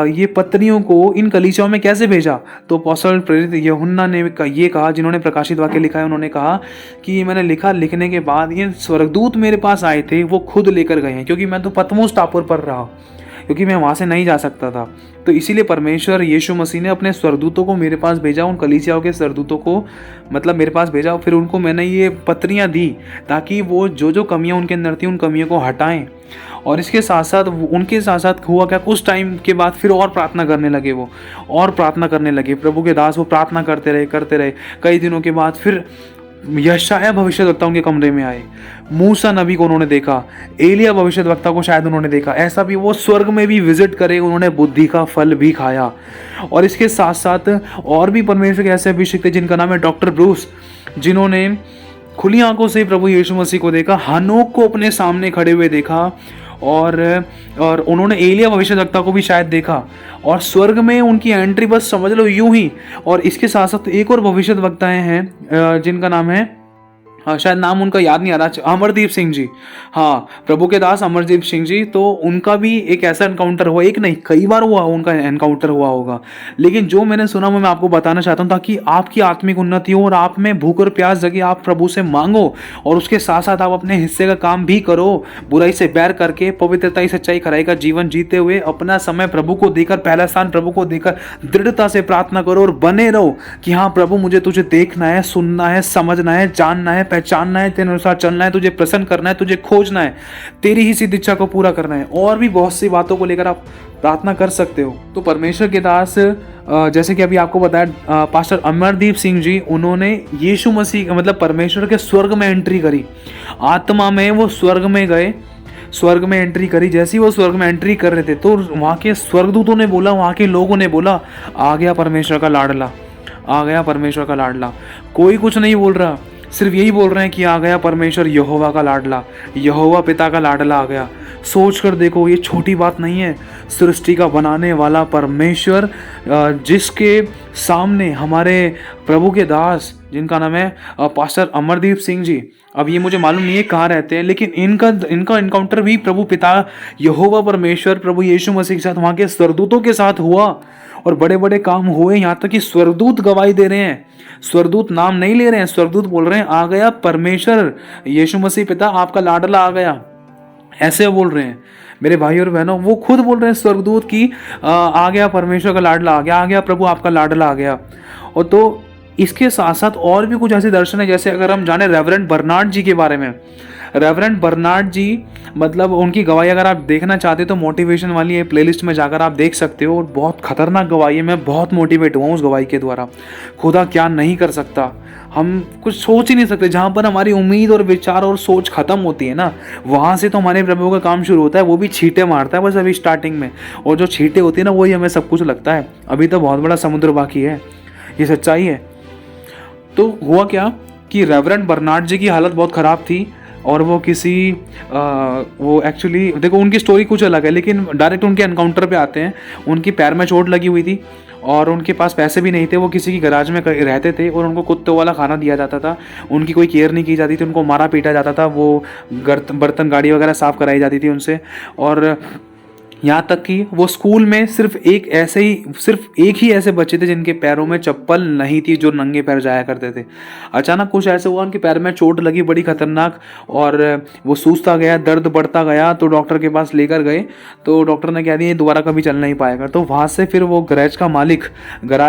ये पत्नियों को इन कलीसियाओं में कैसे भेजा? तो अपोस्टल प्रेरित यूहन्ना ने ये कहा, जिन्होंने प्रकाशित वाक्य लिखा है, उन्होंने कहा कि ये मैंने लिखा, लिखने के बाद ये स्वर्गदूत मेरे पास आए थे, वो खुद लेकर गए हैं, क्योंकि मैं तो पतमोस टापू पर रहा, क्योंकि मैं वहाँ से नहीं जा सकता था। तो इसीलिए परमेश्वर यीशु मसीह ने अपने स्वर्गदूतों को मेरे पास भेजा, उन कलीसियाओं के स्वर्गदूतों को मतलब मेरे पास भेजा। फिर उनको मैंने ये पत्रियाँ दी ताकि वो जो कमियाँ उनके अंदर थी उन कमियों को हटाएं। और इसके साथ साथ उनके साथ साथ हुआ क्या, कुछ टाइम के बाद फिर और प्रार्थना करने लगे, वो और प्रार्थना करने लगे। प्रभु के दास वो प्रार्थना करते रहे। कई दिनों के बाद फिर यशायाह भविष्यद्वक्ता उनके कमरे में आए, मूसा नबी को उन्होंने देखा, एलिया भविष्यद्वक्ता को शायद उन्होंने देखा। ऐसा भी वो स्वर्ग में भी विजिट करे, उन्होंने बुद्धि का फल भी खाया। और इसके साथ साथ और भी परमेश्वर के ऐसे अभिषेक थे जिनका नाम है डॉक्टर ब्रूस, जिन्होंने खुली आंखों से प्रभु यीशु मसीह को देखा, हनोक को अपने सामने खड़े हुए देखा और उन्होंने एलिया भविष्यद्वक्ता को भी शायद देखा। और स्वर्ग में उनकी एंट्री बस समझ लो यूं ही। और इसके साथ साथ एक और भविष्यद्वक्ताएं हैं जिनका नाम है, शायद नाम उनका याद नहीं आ रहा, अमरदीप सिंह जी। हाँ, प्रभु के दास अमरदीप सिंह जी, तो उनका भी एक ऐसा एनकाउंटर हुआ, एक नहीं कई बार हुआ उनका एनकाउंटर हुआ होगा। लेकिन जो मैंने सुना वो मैं आपको बताना चाहता हूँ, ताकि आपकी आत्मिक उन्नति हो और आप में भूख और प्यास जगे, आप प्रभु से मांगो और उसके साथ साथ आप अपने हिस्से का काम भी करो, बुराई से बैर करके पवित्रता सच्चाई खराई का जीवन जीते हुए अपना समय प्रभु को देकर, पहला स्थान प्रभु को देकर दृढ़ता से प्रार्थना करो और बने रहो कि हाँ प्रभु, मुझे तुझे देखना है, सुनना है, समझना है, जानना है, पहचानना है, तेरे अनुसार चलना है, तुझे प्रसन्न करना है, तुझे खोजना है, तेरी ही सिद्ध इच्छा को पूरा करना है। और भी बहुत सी बातों को लेकर आप प्रार्थना कर सकते हो। तो परमेश्वर के दास, जैसे कि अभी आपको बताया, पास्टर अमरदीप सिंह जी, उन्होंने यीशु मसीह मतलब परमेश्वर के स्वर्ग में एंट्री करी, आत्मा में वो स्वर्ग में गए, स्वर्ग में एंट्री करी। जैसे ही वो स्वर्ग में एंट्री कर रहे थे तो वहाँ के स्वर्गदूतों ने बोला, वहाँ के लोगों ने बोला, आ गया परमेश्वर का लाडला, आ गया परमेश्वर का लाडला। कोई कुछ नहीं बोल रहा, सिर्फ यही बोल रहे हैं कि आ गया परमेश्वर यहोवा का लाडला, यहोवा पिता का लाडला आ गया। सोच कर देखो, ये छोटी बात नहीं है। सृष्टि का बनाने वाला परमेश्वर, जिसके सामने हमारे प्रभु के दास, जिनका नाम है पास्टर अमरदीप सिंह जी, अब ये मुझे मालूम नहीं है कहाँ रहते हैं, लेकिन इनका इनकाउंटर भी प्रभु पिता यहोवा परमेश्वर प्रभु यीशु मसीह के साथ, वहाँ के स्वर्गदूतों के साथ हुआ और बड़े बड़े काम हुए। यहाँ तक कि स्वर्गदूत गवाही दे रहे हैं, स्वर्गदूत नाम नहीं ले रहे हैं, स्वर्गदूत बोल रहे हैं आ गया परमेश्वर यीशु मसीह पिता, आपका लाडला आ गया, ऐसे बोल रहे हैं। मेरे भाई और बहनों, वो खुद बोल रहे हैं स्वर्गदूत की आ गया परमेश्वर का लाडला आ गया, आ गया प्रभु आपका लाडला आ गया। और तो इसके साथ साथ और भी कुछ ऐसे दर्शन है, जैसे अगर हम जाने रेवरेंड बर्नार्ड जी के बारे में। रेवरेंड बर्नार्ड जी, मतलब उनकी गवाही अगर आप देखना चाहते हो तो मोटिवेशन वाली ये प्लेलिस्ट में जाकर आप देख सकते हो। और बहुत खतरनाक गवाही है, मैं बहुत मोटिवेट हुआ हूँ उस गवाही के द्वारा। खुदा क्या नहीं कर सकता, हम कुछ सोच ही नहीं सकते। जहाँ पर हमारी उम्मीद और विचार और सोच खत्म होती है ना, वहाँ से तो हमारे प्रभु का काम शुरू होता है। वो भी छींटे मारता है बस अभी स्टार्टिंग में, और जो छींटे होती है ना, वही हमें सब कुछ लगता है। अभी तो बहुत बड़ा समुद्र बाकी है, ये सच्चाई है। तो हुआ क्या कि रेवरेंड बर्नार्ड जी की हालत बहुत ख़राब थी। और वो किसी वो एक्चुअली देखो उनकी स्टोरी कुछ अलग है, लेकिन डायरेक्ट उनके एनकाउंटर पे आते हैं। उनकी पैर में चोट लगी हुई थी और उनके पास पैसे भी नहीं थे, वो किसी की गराज में रहते थे और उनको कुत्तों वाला खाना दिया जाता था। उनकी कोई केयर नहीं की जाती थी, उनको मारा पीटा जाता था, वो बर्तन गाड़ी वगैरह साफ़ कराई जाती थी उनसे। और यहाँ तक कि वो स्कूल में सिर्फ एक ही ऐसे बच्चे थे जिनके पैरों में चप्पल नहीं थी, जो नंगे पैर जाया करते थे। अचानक कुछ ऐसे हुआ, उनके पैर में चोट लगी बड़ी खतरनाक, और वो सूजता गया, दर्द बढ़ता गया। तो डॉक्टर के पास लेकर गए, तो डॉक्टर ने कह दिया ये दोबारा कभी चल नहीं पाएगा। तो वहाँ से फिर वो गराज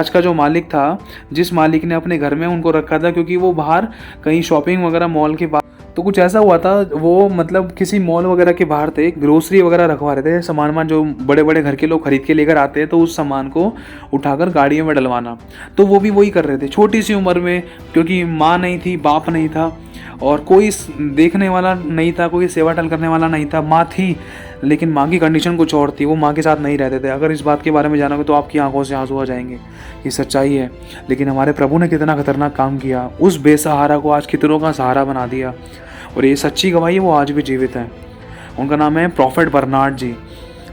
का जो मालिक था, जिस मालिक ने अपने घर में उनको रखा था, क्योंकि वो बाहर कहीं शॉपिंग वगैरह मॉल के बाहर, तो कुछ ऐसा हुआ था, वो मतलब किसी मॉल वगैरह के बाहर थे, ग्रोसरी वगैरह रखवा रहे थे, सामान जो बड़े बड़े घर के लोग खरीद के लेकर आते हैं, तो उस सामान को उठाकर गाड़ियों में डलवाना। तो वो भी वही कर रहे थे छोटी सी उम्र में, क्योंकि माँ नहीं थी, बाप नहीं था और कोई देखने वाला नहीं था, कोई सेवा टल करने वाला नहीं था। माँ थी, लेकिन माँ की कंडीशन कुछ और थी, वो माँ के साथ नहीं रहते थे। अगर इस बात के बारे में जानोगे तो आपकी आंखों से आंसू आ जाएंगे, ये सच्चाई है। लेकिन हमारे प्रभु ने कितना खतरनाक काम किया, उस बेसहारा को आज कितनों का सहारा बना दिया, और ये सच्ची गवाही है, वो आज भी जीवित हैं। उनका नाम है प्रॉफेट बर्नार्ड जी।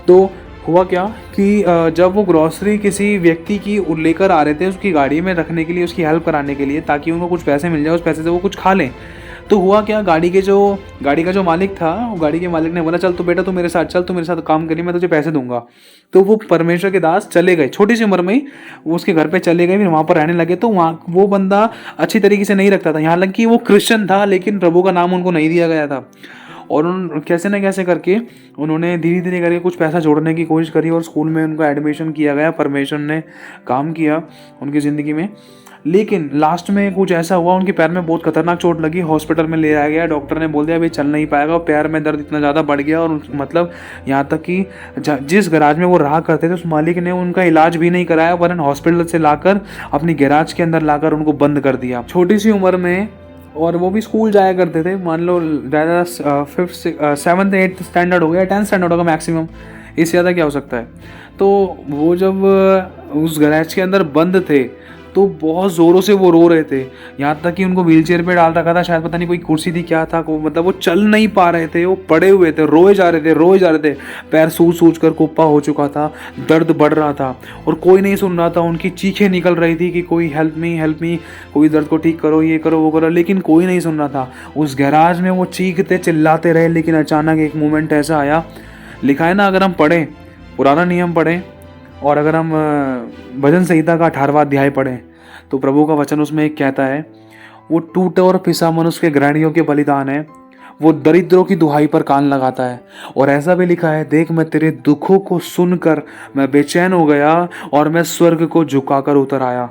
तो हुआ क्या कि जब वो ग्रॉसरी किसी व्यक्ति की लेकर आ रहे थे उसकी गाड़ी में रखने के लिए, उसकी हेल्प कराने के लिए, ताकि उनको कुछ पैसे मिल जाए, उस पैसे से वो कुछ खा लें। तो हुआ क्या, गाड़ी का जो मालिक था, वो गाड़ी के मालिक ने बोला चल तो बेटा तू मेरे साथ चल, तू मेरे साथ काम करिए, मैं तुझे पैसे दूंगा। तो वो परमेश्वर के दास चले गए, छोटी सी उम्र में ही वो उसके घर पे चले गए, फिर वहाँ पर रहने लगे। तो वहाँ वो बंदा अच्छी तरीके से नहीं रखता था, यहाँ तक कि वो क्रिश्चियन था, लेकिन प्रभु का नाम उनको नहीं दिया गया था। और उन कैसे न कैसे करके उन्होंने धीरे धीरे करके कुछ पैसा जोड़ने की कोशिश करी और स्कूल में उनका एडमिशन किया गया। परमेश्वर ने काम किया उनकी ज़िंदगी में। लेकिन लास्ट में कुछ ऐसा हुआ, उनके पैर में बहुत खतरनाक चोट लगी, हॉस्पिटल में ले आया गया, डॉक्टर ने बोल दिया अभी चल नहीं पाएगा, और पैर में दर्द इतना ज़्यादा बढ़ गया, और मतलब यहाँ तक कि जिस गैराज में वो रहा करते थे उस मालिक ने उनका इलाज भी नहीं कराया, वरन हॉस्पिटल से लाकर अपनी गैराज के अंदर लाकर उनको बंद कर दिया छोटी सी उम्र में। और वो भी स्कूल जाया करते थे, मान लो ज़्यादा 7th 8th स्टैंडर्ड हो गया, 10th स्टैंडर्ड होगा मैक्सिमम, इससे ज़्यादा क्या हो सकता है। तो वो जब उस गैराज के अंदर बंद थे तो बहुत ज़ोरों से वो रो रहे थे, यहाँ तक कि उनको व्हीलचेयर पे डाल रखा था, शायद पता नहीं कोई कुर्सी थी क्या था, मतलब वो चल नहीं पा रहे थे, वो पड़े हुए थे, रोए जा रहे थे, पैर सूज कर कुप्पा हो चुका था, दर्द बढ़ रहा था और कोई नहीं सुन रहा था। उनकी चीखें निकल रही थी कि कोई हेल्प मी, कोई दर्द को ठीक करो, ये करो वो करो, लेकिन कोई नहीं सुन रहा था। उस गैराज में वो चीखते चिल्लाते रहे, लेकिन अचानक एक मोमेंट ऐसा आया, लिखा है ना, अगर हम पढ़ें पुराना नियम पढ़ें और अगर हम भजन संहिता का 18वां अध्याय पढ़ें, तो प्रभु का वचन उसमें एक कहता है, वो टूटे और पिसा मन उसके घृणियों के बलिदान है, वो दरिद्रों की दुहाई पर कान लगाता है। और ऐसा भी लिखा है, देख मैं तेरे दुखों को सुनकर मैं बेचैन हो गया और मैं स्वर्ग को झुकाकर उतर आया।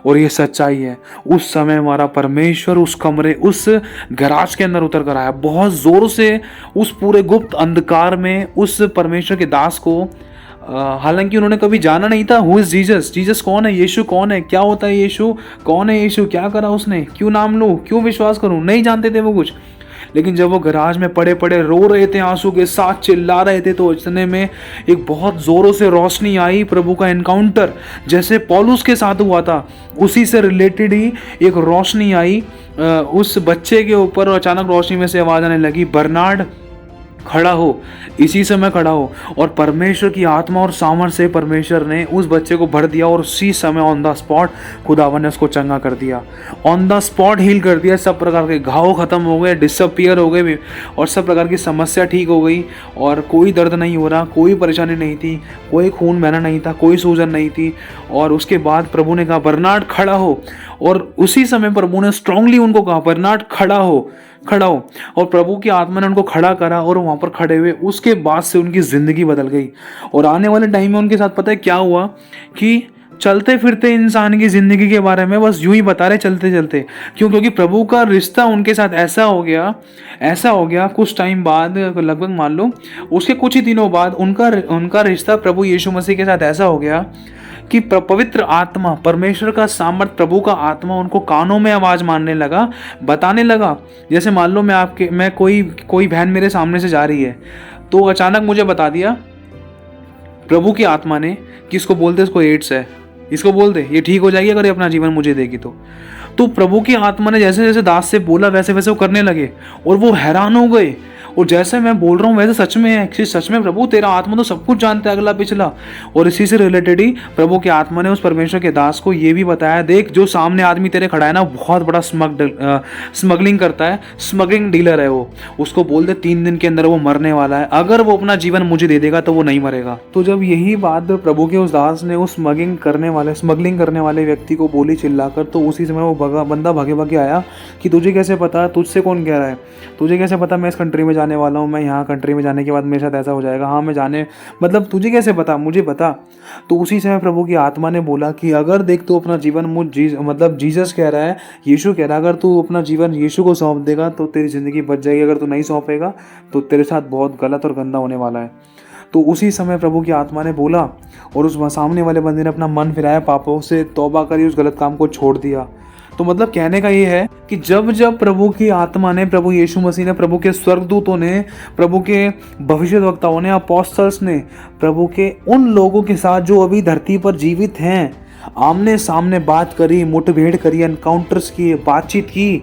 और ये सच्चाई है, उस समय हमारा परमेश्वर उस कमरे, उस गैराज के अंदर उतर कर आया, बहुत जोर से उस पूरे गुप्त अंधकार में उस परमेश्वर के दास को, हालांकि उन्होंने कभी जाना नहीं था हु इज जीसस कौन है, यीशु कौन है, क्या होता है यीशु, कौन है यीशु, क्या करा उसने, क्यों नाम लूं, क्यों विश्वास करूं, नहीं जानते थे वो कुछ। लेकिन जब वो गराज में पड़े पड़े रो रहे थे, आंसू के साथ चिल्ला रहे थे, तो इतने में एक बहुत जोरों से रोशनी आई, प्रभु का एनकाउंटर जैसे पौलुस के साथ हुआ था उसी से रिलेटेड ही एक रोशनी आई उस बच्चे के ऊपर। और अचानक रोशनी में से आवाज आने लगी, बर्नार्ड खड़ा हो, इसी समय खड़ा हो। और परमेश्वर की आत्मा और सामर्थ से परमेश्वर ने उस बच्चे को भर दिया और उसी समय ऑन द स्पॉट खुदावन ने उसको चंगा कर दिया, ऑन द स्पॉट हील कर दिया। सब प्रकार के घाव खत्म हो गए, डिसअपियर हो गए और सब प्रकार की समस्या ठीक हो गई और कोई दर्द नहीं हो रहा, कोई परेशानी नहीं थी, कोई खून बहना नहीं था, कोई सूजन नहीं थी। और उसके बाद प्रभु ने कहा बर्नार्ड खड़ा हो, और उसी समय प्रभु ने स्ट्रांगली उनको कहा बर्नार्ड खड़ा हो। और प्रभु की आत्मा ने उनको खड़ा करा और वहां पर खड़े हुए, उसके बाद से उनकी जिंदगी बदल गई। और आने वाले टाइम में उनके साथ पता है क्या हुआ कि चलते फिरते इंसान की जिंदगी के बारे में बस यूं ही बता रहे चलते चलते, क्योंकि प्रभु का रिश्ता उनके साथ ऐसा हो गया कुछ टाइम बाद, लगभग मान लो उसके कुछ ही दिनों बाद उनका रिश्ता प्रभु यीशु मसीह के साथ ऐसा हो गया कि पवित्र आत्मा, परमेश्वर का सामर्थ, प्रभु का आत्मा उनको कानों में आवाज मारने लगा, बताने लगा। जैसे मान लो मैं कोई बहन मेरे सामने से जा रही है, तो अचानक मुझे बता दिया प्रभु की आत्मा ने कि इसको बोलते इसको एड्स है, इसको बोल दे, ये ठीक हो जाएगी अगर ये अपना जीवन मुझे देगी तो प्रभु की आत्मा ने जैसे जैसे दास से बोला वैसे वैसे वो करने लगे और वो हैरान हो गए। और जैसे मैं बोल रहा हूँ वैसे सच में है कि सच में प्रभु तेरा आत्मा तो सब कुछ जानता है अगला पिछला। और इसी से रिलेटेड ही प्रभु की आत्मा ने उस परमेश्वर के दास को ये भी बताया, देख जो सामने आदमी तेरे खड़ा है ना, बहुत बड़ा स्मगलिंग करता है, स्मगलिंग डीलर है वो, उसको बोल दे 3 दिन के अंदर वो मरने वाला है, अगर वो अपना जीवन मुझे दे देगा तो वो नहीं मरेगा। तो जब यही बात प्रभु के उस दास ने उस स्मगलिंग करने वाले व्यक्ति को बोली चिल्लाकर, तो उसी समय वो बंदा भागे भागे आया कि तुझे कैसे पता, तुझसे कौन कह रहा है, तुझे कैसे पता मैं इस कंट्री में जाने वाला हूँ, मैं यहाँ कंट्री में जाने के बाद मेरे साथ ऐसा हो जाएगा, हाँ मैं जाने मतलब तुझे कैसे पता, मुझे पता। तो उसी समय प्रभु की आत्मा ने बोला कि अगर देख तू अपना जीवन मतलब जीसस कह रहा है, यीशु कह रहा है, अगर तू अपना जीवन यीशु को सौंप देगा तो तेरी ज़िंदगी बच जाएगी, अगर तू नहीं सौंपेगा तो तेरे साथ बहुत गलत और गंदा होने वाला है। तो उसी समय प्रभु की आत्मा ने बोला और उस सामने वाले बंदे ने अपना मन फिराया, पापों से तौबा करी, उस गलत काम को छोड़ दिया। तो मतलब कहने का ये है कि जब जब प्रभु की आत्मा ने, प्रभु यीशु मसीह ने, प्रभु के स्वर्गदूतों ने, प्रभु के भविष्यद्वक्ताओं ने, अपोस्टल्स ने प्रभु के उन लोगों के साथ जो अभी धरती पर जीवित हैं, आमने सामने बात करी, मुठभेड़ करी, एनकाउंटर्स किए, बातचीत की,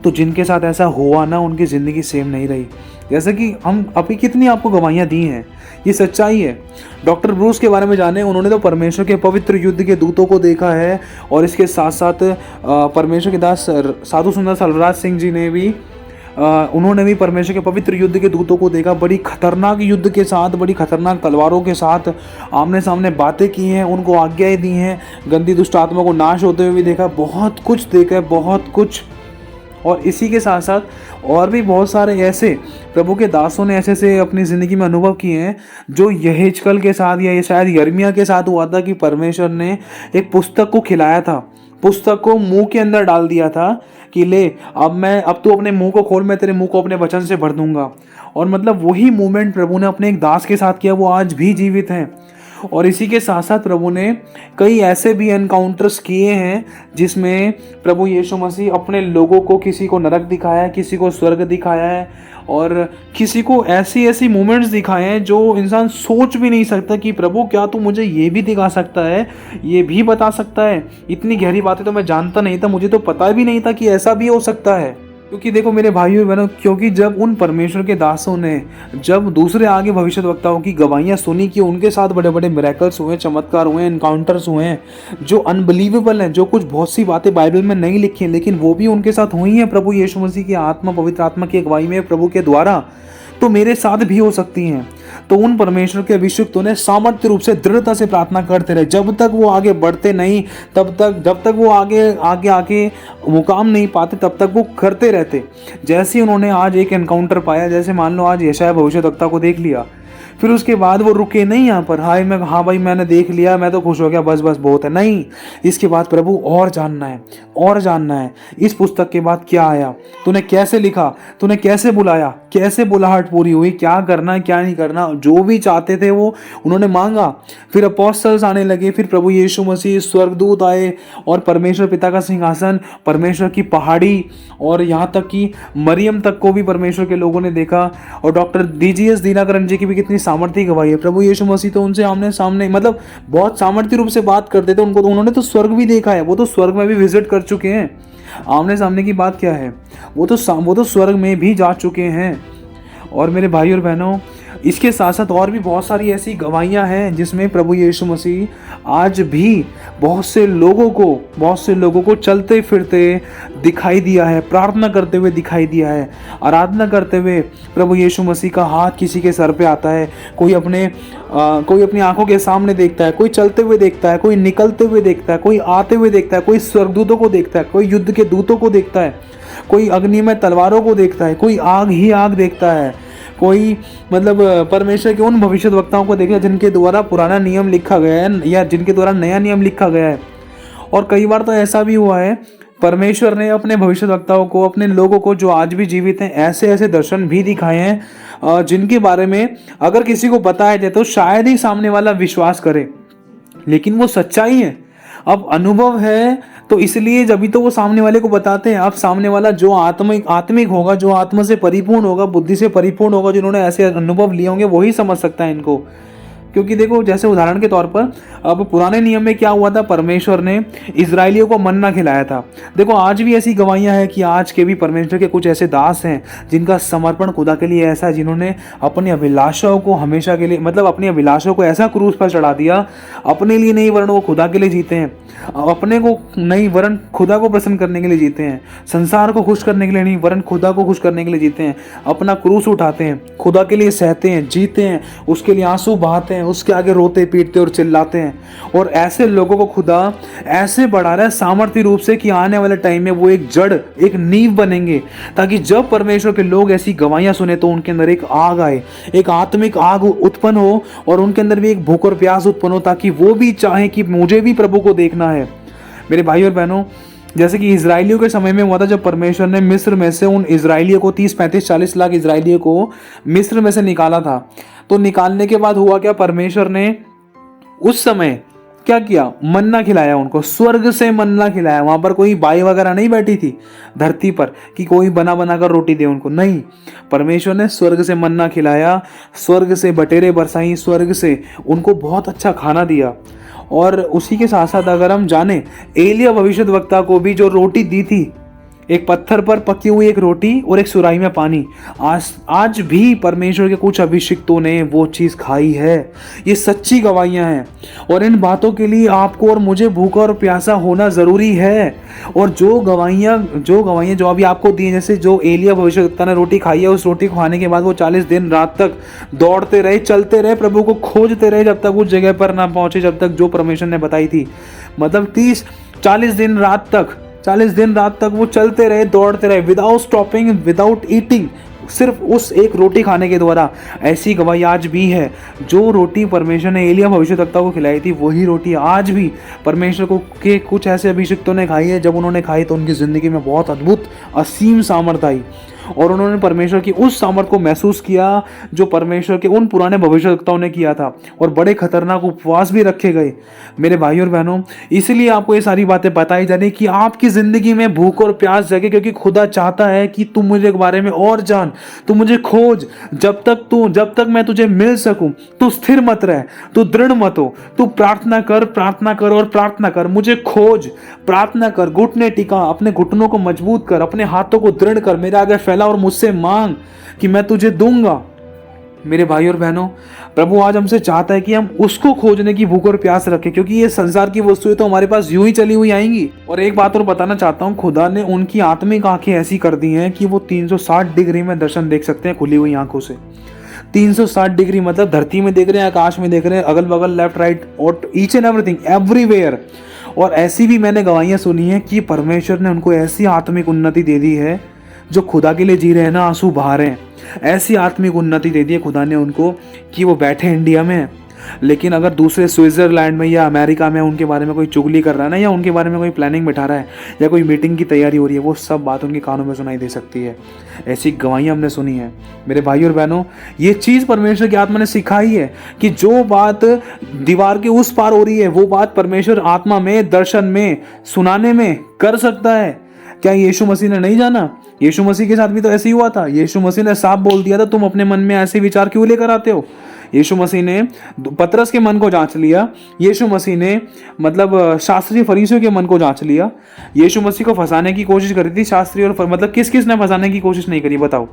तो जिनके साथ ऐसा हुआ ना उनकी ज़िंदगी सेम नहीं रही। जैसे कि हम अभी कितनी आपको गवाहियाँ दी हैं, ये सच्चाई है। डॉक्टर ब्रूस के बारे में जाने, उन्होंने तो परमेश्वर के पवित्र युद्ध के दूतों को देखा है, और इसके साथ साथ परमेश्वर के दास साधु सुंदर सलराज सिंह जी ने भी उन्होंने भी परमेश्वर के पवित्र युद्ध के दूतों को देखा, बड़ी खतरनाक युद्ध के साथ, बड़ी खतरनाक तलवारों के साथ आमने सामने बातें की हैं, उनको आज्ञाएं दी हैं, गंदी दुष्ट आत्मा को नाश होते हुए भी देखा, बहुत कुछ देखा है, बहुत कुछ। और इसी के साथ साथ और भी बहुत सारे ऐसे प्रभु के दासों ने ऐसे से अपनी ज़िंदगी में अनुभव किए हैं जो यहेजकल के साथ या ये शायद यिर्मयाह के साथ हुआ था कि परमेश्वर ने एक पुस्तक को खिलाया था, पुस्तक को मुंह के अंदर डाल दिया था कि ले अब तू अपने मुंह को खोल, मैं तेरे मुंह को अपने वचन से भर दूंगा। और मतलब वही मूवमेंट प्रभु ने अपने एक दास के साथ किया, वो आज भी जीवित हैं। और इसी के साथ साथ प्रभु ने कई ऐसे भी एनकाउंटर्स किए हैं जिसमें प्रभु यीशु मसीह अपने लोगों को, किसी को नरक दिखाया है, किसी को स्वर्ग दिखाया है, और किसी को ऐसी ऐसी मोमेंट्स दिखाए हैं जो इंसान सोच भी नहीं सकता कि प्रभु क्या तू मुझे ये भी दिखा सकता है, ये भी बता सकता है। इतनी गहरी बातें तो मैं जानता नहीं था, मुझे तो पता भी नहीं था कि ऐसा भी हो सकता है। क्योंकि देखो मेरे भाइयों बहनों, क्योंकि जब उन परमेश्वर के दासों ने जब दूसरे आगे भविष्यद्वक्ताओं की गवाहियाँ सुनी कि उनके साथ बड़े बड़े मिरेकल्स हुए, चमत्कार हुए, एनकाउंटर्स हुए हैं जो अनबिलीवेबल हैं, जो कुछ बहुत सी बातें बाइबल में नहीं लिखी हैं लेकिन वो भी उनके साथ हुई हैं प्रभु यीशु मसीह की आत्मा, पवित्र आत्मा की अगुवाई में, प्रभु के द्वारा, तो मेरे साथ भी हो सकती हैं। तो उन परमेश्वर के अभिषिक्तों ने सामर्थ्य रूप से दृढ़ता से प्रार्थना करते रहे, जब तक वो आगे बढ़ते नहीं, जब तक वो आगे मुकाम नहीं पाते तब तक वो करते रहते। जैसे ही उन्होंने आज एक एनकाउंटर पाया, जैसे मान लो आज यशायाह भविष्यद्वक्ता को देख लिया, फिर उसके बाद वो रुके नहीं यहाँ पर, हाँ भाई मैंने देख लिया, मैं तो खुश हो गया, बस बहुत है, नहीं। इसके बाद प्रभु और जानना है, और जानना है इस पुस्तक के बाद क्या आया, तूने कैसे लिखा, तूने कैसे बुलाया, कैसे बुलाहट पूरी हुई, क्या करना है क्या नहीं करना, जो भी चाहते थे वो उन्होंने मांगा। फिर अपोस्टल्स आने लगे, फिर प्रभु यीशु मसीह, स्वर्गदूत आए, और परमेश्वर पिता का सिंहासन, परमेश्वर की पहाड़ी, और यहाँ तक कि मरियम तक को भी परमेश्वर के लोगों ने देखा। और डॉक्टर DGS दीनाकरण जी की भी कितनी सामर्थ्य गवाही है। प्रभु यीशु मसीह तो उनसे आमने सामने मतलब बहुत सामर्थ्य रूप से बात करते थे, उनको तो उन्होंने तो स्वर्ग भी देखा है, वो तो स्वर्ग में भी विजिट कर चुके हैं। आमने सामने की बात क्या है, वो तो स्वर्ग में भी जा चुके हैं। और मेरे भाई और बहनों, इसके साथ साथ और भी बहुत सारी ऐसी गवाहियाँ हैं जिसमें प्रभु यीशु मसीह आज भी बहुत से लोगों को चलते फिरते दिखाई दिया है, प्रार्थना करते हुए दिखाई दिया है, आराधना करते हुए प्रभु यीशु मसीह का हाथ किसी के सर पे आता है, कोई अपनी आंखों के सामने देखता है, कोई चलते हुए देखता है, कोई निकलते हुए देखता है, कोई आते हुए देखता है, कोई स्वर्गदूतों को देखता है, कोई युद्ध के दूतों को देखता है, कोई अग्नि में तलवारों को देखता है, कोई आग ही आग देखता है, कोई मतलब परमेश्वर के उन भविष्यद्वक्ताओं को देखा जिनके द्वारा पुराना नियम लिखा गया है या जिनके द्वारा नया नियम लिखा गया है। और कई बार तो ऐसा भी हुआ है, परमेश्वर ने अपने भविष्यद्वक्ताओं को, अपने लोगों को जो आज भी जीवित हैं, ऐसे ऐसे दर्शन भी दिखाए हैं जिनके बारे में अगर किसी को बताया जाए तो शायद ही सामने वाला विश्वास करे, लेकिन वो सच्चाई है। अब अनुभव है तो इसलिए जब भी तो वो सामने वाले को बताते हैं। अब सामने वाला जो आत्मिक होगा, जो आत्मा से परिपूर्ण होगा, बुद्धि से परिपूर्ण होगा, जिन्होंने ऐसे अनुभव लिए होंगे, वही समझ सकता है इनको। क्योंकि देखो जैसे उदाहरण के तौर पर अब पुराने नियम में क्या हुआ था, परमेश्वर ने इजरायलियों को मन्ना खिलाया था। देखो आज भी ऐसी गवाहियां हैं कि आज के भी परमेश्वर के कुछ ऐसे दास हैं जिनका समर्पण खुदा के लिए ऐसा है, जिन्होंने अपनी अभिलाषाओं को हमेशा के लिए, मतलब अपनी अभिलाषाओं को ऐसा क्रूस पर चढ़ा दिया, अपने लिए नहीं वरन वो खुदा के लिए जीते हैं, अपने को नहीं वरन खुदा को प्रसन्न करने के लिए जीते हैं, संसार को खुश करने के लिए नहीं वरन खुदा को खुश करने के लिए जीते हैं, अपना क्रूस उठाते हैं, खुदा के लिए सहते हैं, जीते हैं, उसके लिए आंसू बहाते हैं, उसके आगे रोते पीटते और चिल्लाते हैं। और ऐसे लोगों को खुदा ऐसे बढ़ा रहा है सामर्थ्य रूप से कि आने वाले टाइम में वो एक जड़, एक नींव बनेंगे, ताकि जब परमेश्वर के लोग ऐसी गवाहियां सुने तो उनके अंदर एक आग आए, एक आत्मिक आग उत्पन्न हो और उनके अंदर भी एक भूख और प्यास उत्पन्न हो, ताकि वो भी चाहे कि मुझे भी प्रभु को देखना है। मेरे भाई और बहनों, जैसे कि इजरायलियों के समय में हुआ था, जब परमेश्वर ने मिस्र में से उन इजरायलियों को 30-35-40 लाख इजरायलियों को मिस्र में से निकाला था, तो निकालने के बाद हुआ क्या, परमेश्वर ने उस समय क्या किया, मन्ना खिलाया उनको, स्वर्ग से मन्ना खिलाया। वहां पर कोई बाई वगैरह नहीं बैठी थी धरती पर कि कोई बना बना कर रोटी दे उनको, नहीं, परमेश्वर ने स्वर्ग से मन्ना खिलाया, स्वर्ग से बटेरे बरसाई, स्वर्ग से उनको बहुत अच्छा खाना दिया। और उसी के साथ साथ अगर हम जाने, एलिया भविष्यद्वक्ता को भी जो रोटी दी थी, एक पत्थर पर पकी हुई एक रोटी और एक सुराही में पानी, आज भी परमेश्वर के कुछ अभिषिक्तों ने वो चीज़ खाई है। ये सच्ची गवाहियां हैं और इन बातों के लिए आपको और मुझे भूखा और प्यासा होना ज़रूरी है। और जो गवाहियां जो अभी आपको दी, जैसे जो एलिया भविष्यद्वक्ता ने रोटी खाई है, उस रोटी को खाने के बाद वो 40 दिन रात तक दौड़ते रहे, चलते रहे, प्रभु को खोजते रहे, जब तक उस जगह पर ना पहुंचे जब तक जो परमेश्वर ने बताई थी। मतलब 40 दिन रात तक वो चलते रहे, दौड़ते रहे, विदाउट स्टॉपिंग, विदाउट ईटिंग, सिर्फ उस एक रोटी खाने के द्वारा। ऐसी गवाही आज भी है। जो रोटी परमेश्वर ने एलिया भविष्यद्वक्ता को खिलाई थी, वही रोटी आज भी परमेश्वर को के कुछ ऐसे अभिषिक्तों ने खाई है। जब उन्होंने खाई तो उनकी ज़िंदगी में बहुत अद्भुत असीम सामर्थ्य आई और उन्होंने परमेश्वर की उस सामर्थ्य को महसूस किया जो परमेश्वर के उन पुराने भविष्यद्वक्ताओं ने किया था। और बड़े खतरनाक उपवास भी रखे गए। मेरे भाई और बहनों, इसलिए आपको ये सारी बातें बताई जा रही कि आपकी ज़िंदगी में भूख और प्यास जगे, क्योंकि खुदा चाहता है कि तुम मुझे के बारे में और जान, तू मुझे खोज। जब तक मैं तुझे मिल सकूं, तू स्थिर मत रह, तू दृढ़ मत हो, तू प्रार्थना कर और प्रार्थना कर, मुझे खोज, प्रार्थना कर, घुटने टिका, अपने घुटनों को मजबूत कर, अपने हाथों को दृढ़ कर, मेरे आगे फैला और मुझसे मांग कि मैं तुझे दूंगा। मेरे भाई और बहनों, प्रभु आज हमसे चाहता है कि हम उसको खोजने की भूख और प्यास रखें, क्योंकि ये संसार की वस्तुएं तो हमारे पास यूं ही चली हुई आएंगी। और एक बात और बताना चाहता हूँ, खुदा ने उनकी आत्मिक आंखें ऐसी कर दी हैं कि वो 360 डिग्री में दर्शन देख सकते हैं खुली हुई आंखों से। 360 डिग्री मतलब धरती में देख रहे हैं, आकाश में देख रहे हैं, अगल बगल, लेफ्ट राइट और ईच एंड एवरीथिंग, एवरीवेयर। और ऐसी भी मैंने गवाहियां सुनी है कि परमेश्वर ने उनको ऐसी आत्मिक उन्नति दे दी है, जो खुदा के लिए जी रहे हैं ना, आंसू बहा रहे हैं। ऐसी आत्मिक उन्नति दे दी है खुदा ने उनको कि वो बैठे इंडिया में, लेकिन अगर दूसरे स्विट्जरलैंड में या अमेरिका में उनके बारे में कोई चुगली कर रहा है ना, या उनके बारे में कोई प्लानिंग बैठा रहा है, या कोई मीटिंग की तैयारी हो रही है, वो सब बात उनके कानों में सुनाई दे सकती है। ऐसी गवाहियां हमने सुनी है। मेरे भाई और बहनों, ये चीज़ परमेश्वर की आत्मा ने सिखाई है कि जो बात दीवार के उस पार हो रही है, वो बात परमेश्वर आत्मा में, दर्शन में, सुनाने में कर सकता है। क्या यीशु मसीह ने नहीं जाना? यीशु मसीह के साथ भी तो ऐसे ही हुआ था। यीशु मसीह ने साफ बोल दिया था, तुम अपने मन में ऐसे विचार क्यों लेकर आते हो। यीशु मसीह ने पतरस के मन को जांच लिया। यीशु मसीह ने मतलब शास्त्री फरीसियों के मन को जांच लिया। यीशु मसीह को फंसाने की कोशिश करी थी शास्त्री और मतलब किस किस ने फंसाने की कोशिश नहीं करी, बताओ।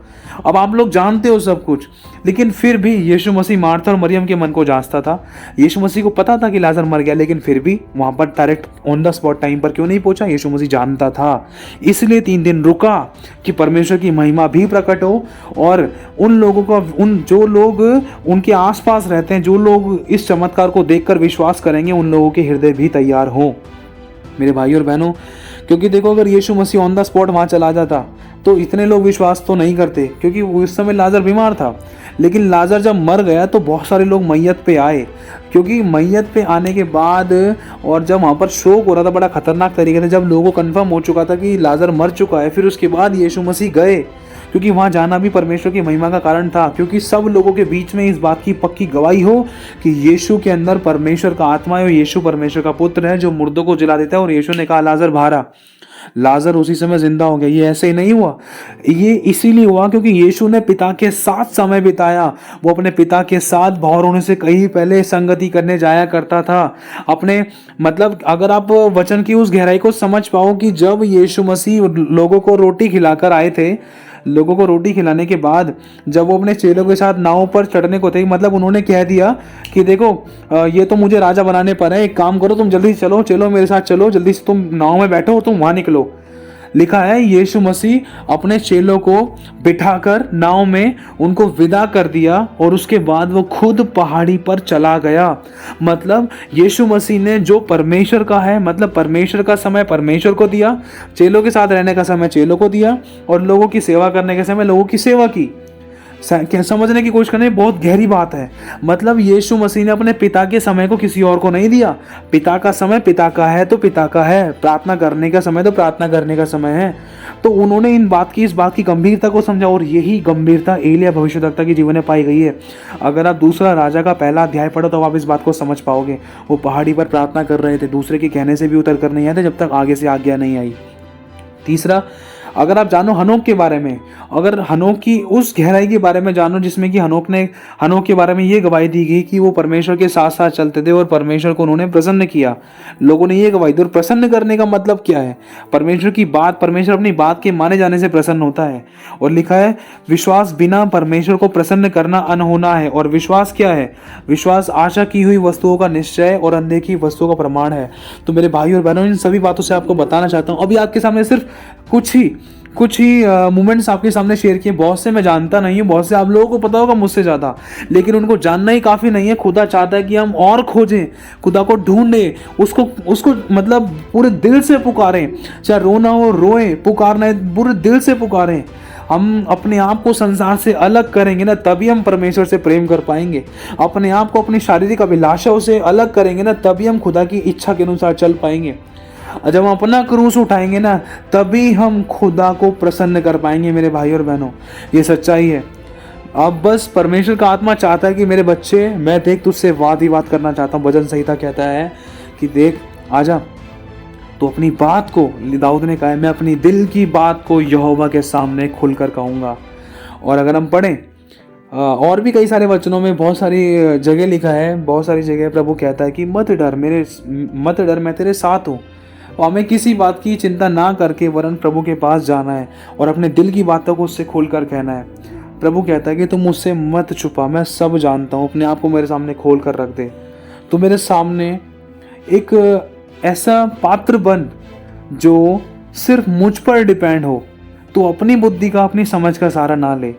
अब आप लोग जानते हो सब कुछ, लेकिन फिर भी यीशु मसीह मार्था और मरियम के मन को जांचता था। यीशु मसीह को पता था कि लाजर मर गया, लेकिन फिर भी वहां पर direct on the spot time पर क्यों नहीं पहुंचा? यीशु मसीह जानता था, इसलिए 3 दिन रुका कि परमेश्वर की महिमा भी प्रकट हो और उन लोगों का, जो लोग उनके आसपास रहते हैं, जो लोग इस चमत्कार को देखकर विश्वास करेंगे, उन लोगों के हृदय भी तैयार हों। मेरे भाई और बहनों, क्योंकि देखो, अगर यीशु मसीह ऑन द स्पॉट वहाँ चला जाता तो इतने लोग विश्वास तो नहीं करते, क्योंकि उस समय लाजर बीमार था। लेकिन लाजर जब मर गया तो बहुत सारे लोग मैयत पे आए, क्योंकि मैयत पे आने के बाद और जब वहाँ पर शोक हो रहा था बड़ा खतरनाक तरीके से, जब लोगों को कन्फर्म हो चुका था कि लाजर मर चुका है, फिर उसके बाद यीशु मसीह गए, क्योंकि वहाँ जाना भी परमेश्वर की महिमा का कारण था, क्योंकि सब लोगों के बीच में इस बात की पक्की गवाही हो कि यीशु के अंदर परमेश्वर का आत्मा है और यीशु परमेश्वर का पुत्र है जो मुर्दों को जिला देता है। और यीशु ने कहा, लाजर बाहर आ। लाजर उसी समय जिंदा हो गया। ये ऐसे ही नहीं हुआ, ये इसीलिए हुआ क्योंकि यीशु ने पिता के साथ समय बिताया। वो अपने पिता के साथ बाहर होने से कहीं पहले संगति करने जाया करता था अपने, मतलब अगर आप वचन की उस गहराई को समझ पाओ कि जब यीशु मसीह लोगों को रोटी खिलाकर आए थे, लोगों को रोटी खिलाने के बाद जब वो अपने चेलों के साथ नाव पर चढ़ने को थे, मतलब उन्होंने कह दिया कि देखो ये तो मुझे राजा बनाने पर है, एक काम करो तुम जल्दी से चलो, चलो मेरे साथ चलो, जल्दी से तुम नाव में बैठो और तुम वहां निकलो। लिखा है यीशु मसीह अपने चेलों को बिठाकर नाव में उनको विदा कर दिया और उसके बाद वो खुद पहाड़ी पर चला गया। मतलब यीशु मसीह ने जो परमेश्वर का है, मतलब परमेश्वर का समय परमेश्वर को दिया, चेलों के साथ रहने का समय चेलों को दिया और लोगों की सेवा करने के समय लोगों की सेवा की। समझने की कोशिश करने बहुत गहरी बात है। मतलब यीशु मसीह ने अपने पिता के समय को किसी और को नहीं दिया। पिता का समय पिता का है तो पिता का है, प्रार्थना करने का समय तो प्रार्थना करने का समय है। तो उन्होंने इस बात की गंभीरता को समझा और यही गंभीरता एलिया भविष्यद्वक्ता के जीवन में पाई गई है। अगर आप दूसरा राजा का पहला अध्याय पढ़ो तो आप इस बात को समझ पाओगे। वो पहाड़ी पर प्रार्थना कर रहे थे, दूसरे के कहने से भी उतर कर नहीं आए थे जब तक आगे से आज्ञा नहीं आई। तीसरा, अगर आप जानो हनोक के बारे में, अगर हनोक की उस गहराई के बारे में जानो जिसमें कि हनोक के बारे में ये गवाही दी गई कि वो परमेश्वर के साथ साथ चलते थे और परमेश्वर को उन्होंने प्रसन्न किया। लोगों ने ये गवाही दी। और प्रसन्न करने का मतलब क्या है? परमेश्वर अपनी बात के माने जाने से प्रसन्न होता है। और लिखा है विश्वास बिना परमेश्वर को प्रसन्न करना अनहोना है। और विश्वास क्या है? विश्वास आशा की हुई वस्तुओं का निश्चय और अनदेखी वस्तुओं का प्रमाण है। तो मेरे भाई और बहनों, इन सभी बातों से आपको बताना चाहता हूँ। अभी आपके सामने सिर्फ कुछ ही मोमेंट्स आपके सामने शेयर किए। बहुत से मैं जानता नहीं हूँ, बहुत से आप लोगों को पता होगा मुझसे ज़्यादा, लेकिन उनको जानना ही काफ़ी नहीं है। खुदा चाहता है कि हम और खोजें, खुदा को ढूंढें, उसको मतलब पूरे दिल से पुकारें। चाहे रोना हो रोएं, पुकारना है पूरे दिल से पुकारें। हम अपने आप को संसार से अलग करेंगे ना, तभी हम परमेश्वर से प्रेम कर पाएंगे। अपने आप को अपनी शारीरिक अभिलाषाओं से अलग करेंगे ना, तभी हम खुदा की इच्छा के अनुसार चल पाएंगे। जब हम अपना क्रूस उठाएंगे ना, तभी हम खुदा को प्रसन्न कर पाएंगे। मेरे भाई और बहनों, ये सच्चाई है। अब बस परमेश्वर का आत्मा चाहता है कि मेरे बच्चे, मैं देख तुझसे वाद ही बात करना चाहता हूँ। भजन संहिता कहता है कि देख आजा, तो अपनी बात को, दाऊद ने कहा है, मैं अपनी दिल की बात को यहोवा के सामने खुलकर कहूँगा। और अगर हम पढ़ें और भी कई सारे वचनों में बहुत सारी जगह लिखा है, बहुत सारी जगह प्रभु कहता है कि मत डर, मैं तेरे साथ हूँ। और हमें किसी बात की चिंता ना करके वरन प्रभु के पास जाना है और अपने दिल की बातों को उससे खोलकर कहना है। प्रभु कहता है कि तुम मुझसे मत छुपा, मैं सब जानता हूँ। अपने आप को मेरे सामने खोल कर रख दे। तो मेरे सामने एक ऐसा पात्र बन जो सिर्फ मुझ पर डिपेंड हो। तू अपनी बुद्धि का, अपनी समझ का सहारा ना ले।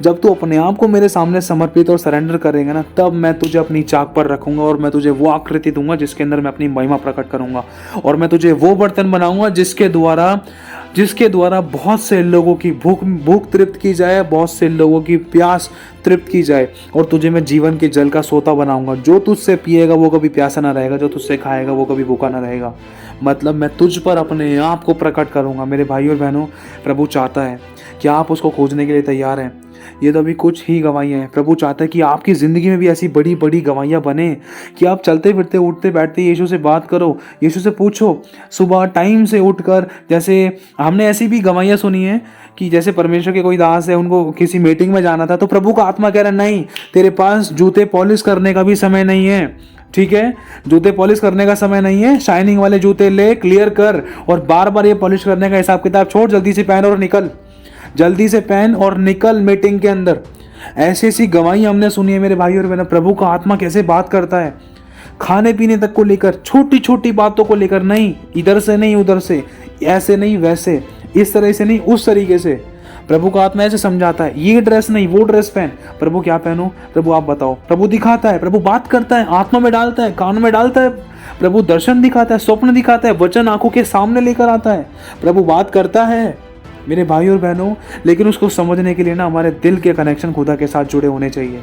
जब तू अपने आप को मेरे सामने समर्पित और सरेंडर करेगा ना, तब मैं तुझे अपनी चाक पर रखूंगा और मैं तुझे वो आकृति दूंगा जिसके अंदर मैं अपनी महिमा प्रकट करूंगा। और मैं तुझे वो बर्तन बनाऊंगा जिसके द्वारा बहुत से लोगों की भूख तृप्त की जाए, बहुत से लोगों की प्यास तृप्त की जाए। और तुझे मैं जीवन के जल का सोता बनाऊंगा। जो तुझसे पिएगा वो कभी प्यासा ना रहेगा, जो तुझसे खाएगा वो कभी भूखा ना रहेगा। मतलब मैं तुझ पर अपने आप को प्रकट करूंगा। मेरे भाई और बहनों, प्रभु चाहता है कि आप उसको खोजने के लिए तैयार हैं। ये तो अभी कुछ ही गवाहियाँ हैं। प्रभु चाहता है कि आपकी ज़िंदगी में भी ऐसी बड़ी बड़ी गवाहियाँ बने कि आप चलते फिरते उठते बैठते यीशु से बात करो, यीशु से पूछो। सुबह टाइम से उठकर, जैसे हमने ऐसी भी गवाहियाँ सुनी है कि जैसे परमेश्वर के कोई दास है, उनको किसी मीटिंग में जाना था, तो प्रभु का आत्मा कह रहा नहीं, तेरे पास जूते पॉलिश करने का भी समय नहीं है। ठीक है, जूते पॉलिश करने का समय नहीं है। शाइनिंग वाले जूते ले, क्लियर कर, और बार बार ये पॉलिश करने का हिसाब किताब छोड़। जल्दी से पहन और निकल, जल्दी से पहन और निकल मीटिंग के अंदर। ऐसी ऐसी गवाही हमने सुनी है मेरे भाई और बहनों। प्रभु का आत्मा कैसे बात करता है, खाने पीने तक को लेकर, छोटी छोटी बातों को लेकर। नहीं इधर से नहीं उधर से, ऐसे नहीं वैसे, इस तरह से नहीं उस तरीके से। प्रभु का आत्मा ऐसे समझाता है, ये ड्रेस नहीं वो ड्रेस पहन। प्रभु क्या पहनूं? प्रभु आप बताओ। प्रभु दिखाता है, प्रभु बात करता है, आत्मा में डालता है, कान में डालता है। प्रभु दर्शन दिखाता है, स्वप्न दिखाता है, वचन आंखों के सामने लेकर आता है। प्रभु बात करता है मेरे भाई और बहनों, लेकिन उसको समझने के लिए ना हमारे दिल के कनेक्शन खुदा के साथ जुड़े होने चाहिए।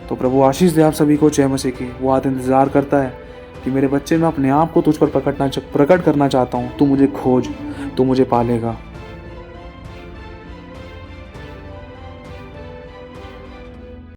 तो प्रभु आशीष दे आप सभी को। जय मसीह की। वो आज इंतजार करता है कि मेरे बच्चे, मैं अपने आप को तुझ पर प्रकट करना चाहता हूँ। तू मुझे खोज, तू मुझे पालेगा।